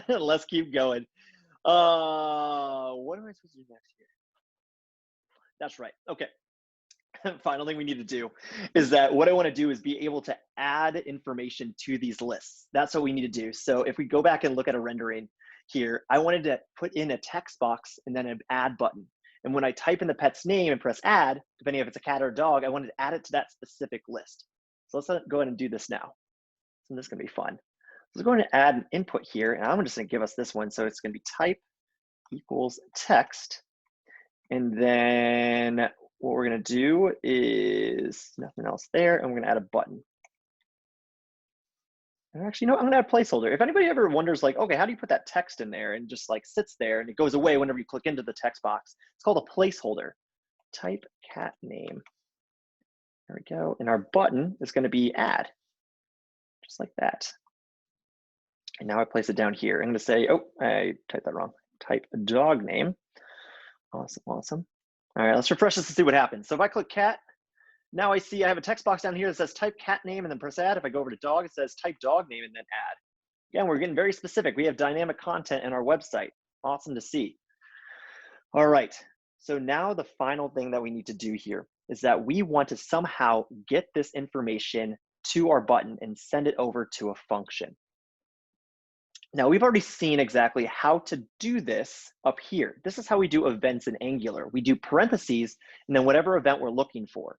let's keep going. What am I supposed to do next here? That's right. Okay. Final thing we need to do is that what I want to do is be able to add information to these lists. That's what we need to do. So if we go back and look at a rendering here, I wanted to put in a text box and then an add button. And when I type in the pet's name and press add, depending if it's a cat or a dog, I wanted to add it to that specific list. So let's go ahead and do this now. So this is going to be fun. So we're going to add an input here, and I'm just going to give us this one. So it's going to be type equals text. And then what we're going to do is nothing else there, and we're going to add a button. And actually, I'm going to add a placeholder. If anybody ever wonders, like, okay, how do you put that text in there and just like sits there and it goes away whenever you click into the text box? It's called a placeholder. Type cat name. There we go. And our button is going to be add, just like that. And now I place it down here. I'm going to say, oh, I typed that wrong. Type dog name. Awesome, awesome. All right, let's refresh this to see what happens. So if I click cat, now I see I have a text box down here that says type cat name and then press add. If I go over to dog, it says type dog name and then add. Again, we're getting very specific. We have dynamic content in our website. Awesome to see. All right, so now the final thing that we need to do here is that we want to somehow get this information to our button and send it over to a function. Now, we've already seen exactly how to do this up here. This is how we do events in Angular. We do parentheses and then whatever event we're looking for.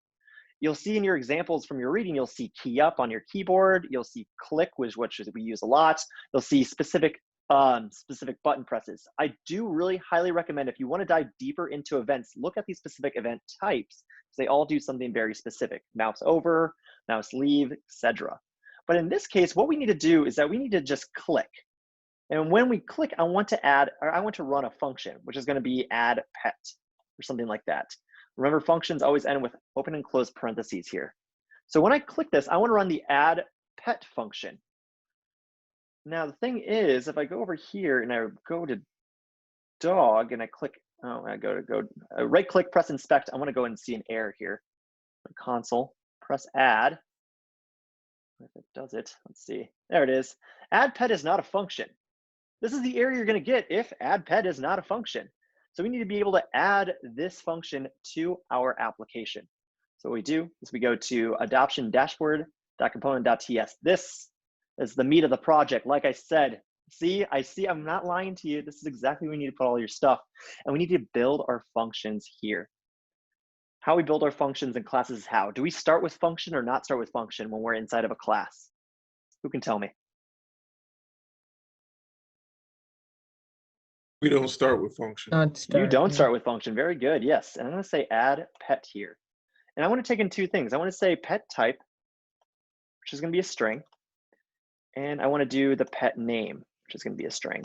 You'll see in your examples from your reading, you'll see key up on your keyboard. You'll see click, which we use a lot. You'll see specific specific button presses. I do really highly recommend, if you want to dive deeper into events, look at these specific event types. They all do something very specific: mouse over, mouse leave, etc. But in this case, what we need to do is that we need to just click. And when we click, I want to run a function, which is going to be add pet or something like that. Remember, functions always end with open and close parentheses here. So when I click this, I want to run the add pet function. Now the thing is, if I go over here and I go to dog and I click, right click, press inspect, I want to go and see an error here. Console, press add. If it does it, let's see. There it is. Add pet is not a function. This is the error you're going to get if add pet is not a function. So we need to be able to add this function to our application. So what we do is we go to adoption dashboard.component.ts. This is the meat of the project. Like I said, I'm not lying to you. This is exactly where we need to put all your stuff. And we need to build our functions here. How we build our functions and classes is how. Do we start with function or not start with function when we're inside of a class? Who can tell me? We don't start with function. You don't start with function. Very good. Yes. And I'm going to say add pet here. And I want to take in two things. I want to say pet type, which is going to be a string. And I want to do the pet name, which is going to be a string.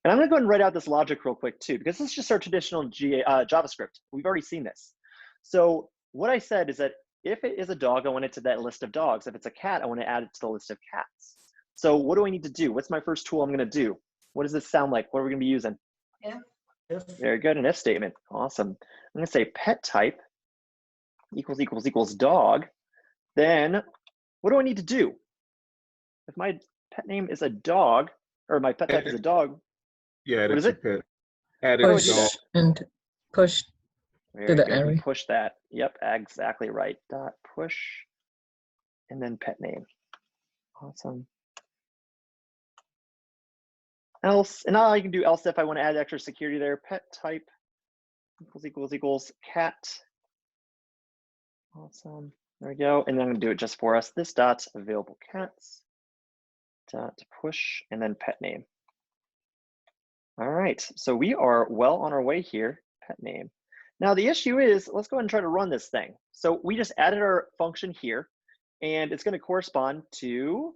And I'm going to go ahead and write out this logic real quick too, because this is just our traditional JavaScript. We've already seen this. So what I said is that if it is a dog, I want it to that list of dogs. If it's a cat, I want to add it to the list of cats. So what do I need to do? What's my first tool I'm going to do? What does this sound like? What are we going to be using? If. Very good. An if statement. Awesome. I'm going to say pet type equals dog. Then what do I need to do? If my pet name is a dog, or my pet type is a dog, Yeah, what is that's it? your pet. Add Push. a dog. And push Very to the good. array. Push that. Yep, exactly right. Dot push, and then pet name. Awesome. Else, and now I can do else if I want to add extra security there. Pet type equals cat. Awesome. There we go. And then I'm going to do it just for us. This dot available cats dot push, and then pet name. All right. So we are well on our way here. Pet name. Now the issue is, let's go ahead and try to run this thing. So we just added our function here, and it's going to correspond to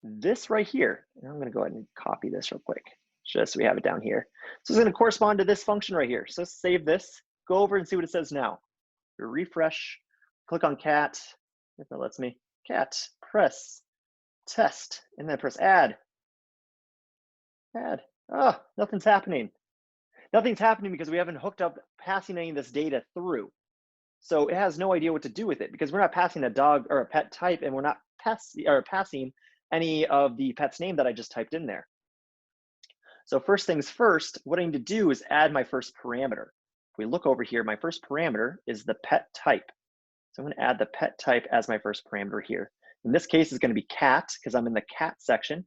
this right here. And I'm going to go ahead and copy this real quick, just so we have it down here. So it's going to correspond to this function right here. So save this, go over and see what it says now. Refresh, click on cat, if that lets me. Cat, press test, and then press add. Add. Oh, nothing's happening. Nothing's happening because we haven't hooked up passing any of this data through. So it has no idea what to do with it because we're not passing a dog or a pet type, and we're not passing any of the pet's name that I just typed in there. So first things first, what I need to do is add my first parameter. If we look over here, my first parameter is the pet type. So I'm going to add the pet type as my first parameter here. In this case, it's going to be cat because I'm in the cat section.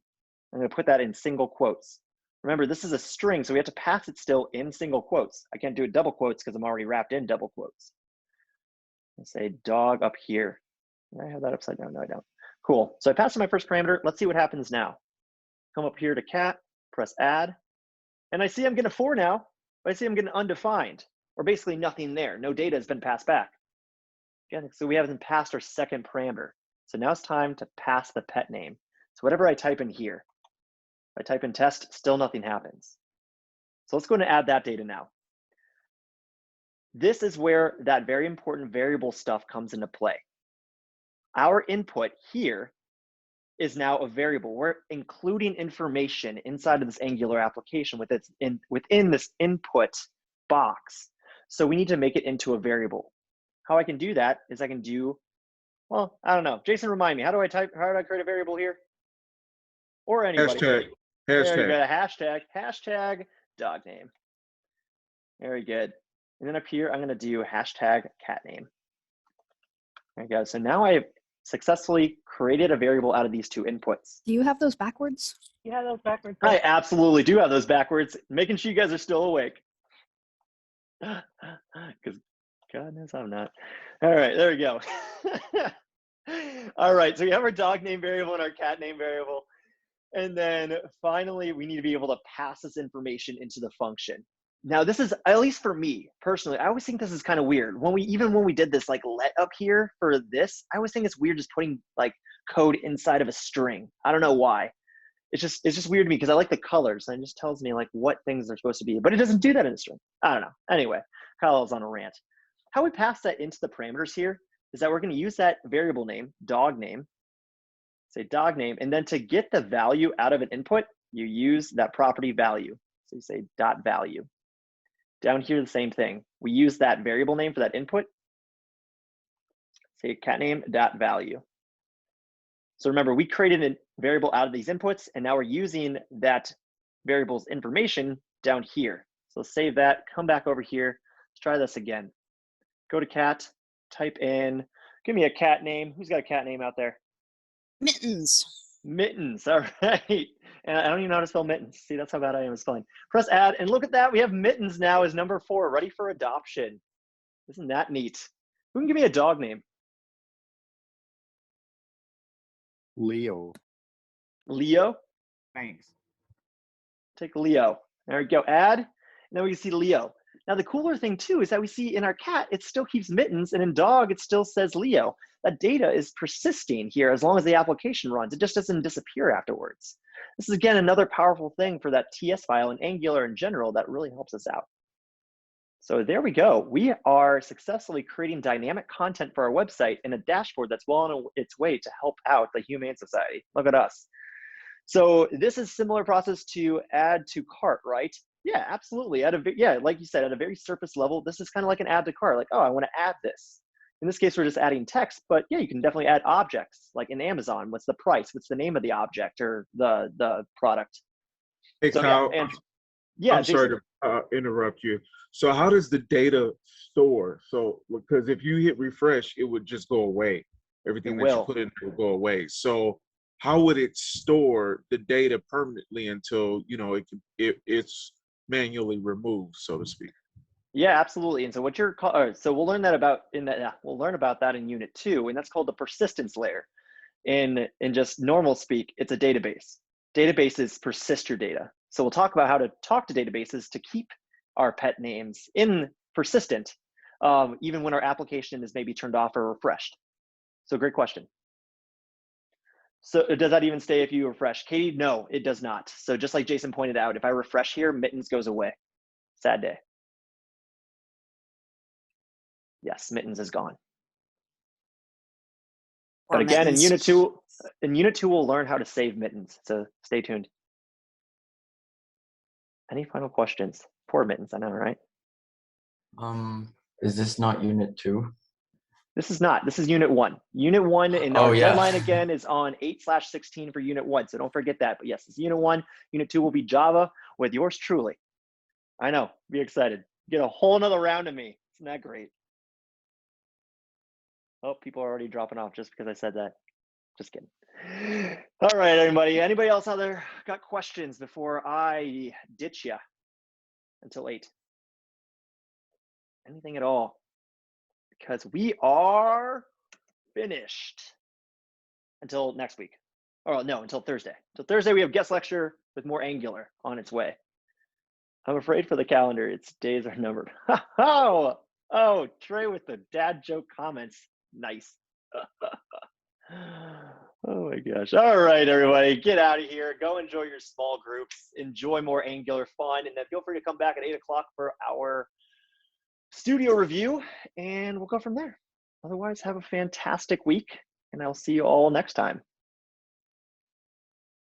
I'm going to put that in single quotes. Remember, this is a string, so we have to pass it still in single quotes. I can't do it double quotes because I'm already wrapped in double quotes. Let's say dog up here. Do I have that upside down? No, I don't. Cool. So I passed in my first parameter. Let's see what happens now. Come up here to cat, press add, and I see I'm getting a 4 now, but I see I'm getting undefined, or basically nothing there. No data has been passed back. Again, so we haven't passed our second parameter. So now it's time to pass the pet name. So whatever I type in here, if I type in test, still nothing happens. So let's go and add that data now. This is where that very important variable stuff comes into play. Our input here is now a variable. We're including information inside of this Angular application within this input box. So we need to make it into a variable. How I can do that is I can do, well, I don't know. Jason, remind me, how do I create a variable here? Or anybody. Hashtag. There you Hashtag. go, hashtag dog name. Very good. And then up here, I'm going to do hashtag cat name. There you go. So now I've successfully created a variable out of these two inputs. Do you have those backwards? You have those backwards. I absolutely do have those backwards, making sure you guys are still awake. Because God knows I'm not. All right, there we go. All right, so we have our dog name variable and our cat name variable. And then finally, we need to be able to pass this information into the function. Now, this is, at least for me personally, I always think this is kind of weird. When we did this like let up here for this, I always think it's weird just putting like code inside of a string. I don't know why. It's just weird to me because I like the colors and it just tells me like what things are supposed to be, but it doesn't do that in a string. I don't know. Anyway, Kyle's on a rant. How we pass that into the parameters here is that we're going to use that variable name, dog name, say dog name, and then to get the value out of an input, you use that property value. So you say dot value. Down here, the same thing. We use that variable name for that input. Say cat name dot value. So remember, we created a variable out of these inputs, and now we're using that variable's information down here. So save that, come back over here. Let's try this again. Go to cat, type in, give me a cat name. Who's got a cat name out there? Mittens. Mittens, all right. And I don't even know how to spell mittens. See, that's how bad I am at spelling. Press add, and look at that. We have mittens now as number 4, ready for adoption. Isn't that neat? Who can give me a dog name? Leo. Leo? Thanks. Take Leo. There we go, add. Now we can see Leo. Now the cooler thing too is that we see in our cat, it still keeps mittens, and in dog, it still says Leo. That data is persisting here as long as the application runs. It just doesn't disappear afterwards. This is again, another powerful thing for that TS file and Angular in general that really helps us out. So there we go. We are successfully creating dynamic content for our website in a dashboard that's well on its way to help out the Humane Society. Look at us. So this is similar process to add to cart, right? Yeah, absolutely. Like you said, at a very surface level, this is kind of like an add to cart. Like, oh, I want to add this. In this case, we're just adding text, but yeah, you can definitely add objects. Like in Amazon, what's the price? What's the name of the object or the product? Hey, So, Kyle, yeah, I'm sorry to interrupt you. So how does the data store? So, because if you hit refresh, it would just go away. Everything that you put in will go away. So how would it store the data permanently until, you know, it's manually removed, so to speak? Yeah, absolutely. And so what so we'll learn that about we'll learn about that in Unit 2, and that's called the persistence layer. In just normal speak, it's a database. Databases persist your data. So we'll talk about how to talk to databases to keep our pet names in persistent, even when our application is maybe turned off or refreshed. So great question. So does that even stay if you refresh? Katie, no, it does not. So just like Jason pointed out, if I refresh here, mittens goes away. Sad day. Yes, mittens is gone. But again, in Unit 2, we'll learn how to save mittens. So stay tuned. Any final questions? Poor mittens, I know, right? Is this not Unit 2? This is not. This is Unit 1. Unit 1, and our deadline again is on 8/16 for Unit 1. So don't forget that. But yes, it's Unit 1. Unit 2 will be Java with yours truly. I know. Be excited. Get a whole nother round of me. Isn't that great? Oh, people are already dropping off just because I said that. Just kidding. All right, everybody. Anybody else out there got questions before I ditch you until 8? Anything at all? Because we are finished until next week. Oh, no, until Thursday. Until Thursday, we have guest lecture with more Angular on its way. I'm afraid for the calendar, its days are numbered. Oh, Trey with the dad joke comments. Nice. Oh my gosh. All right, everybody, get out of here. Go enjoy your small groups. Enjoy more Angular fun. And then feel free to come back at 8 o'clock for our studio review, and we'll go from there. Otherwise, have a fantastic week, and I'll see you all next time.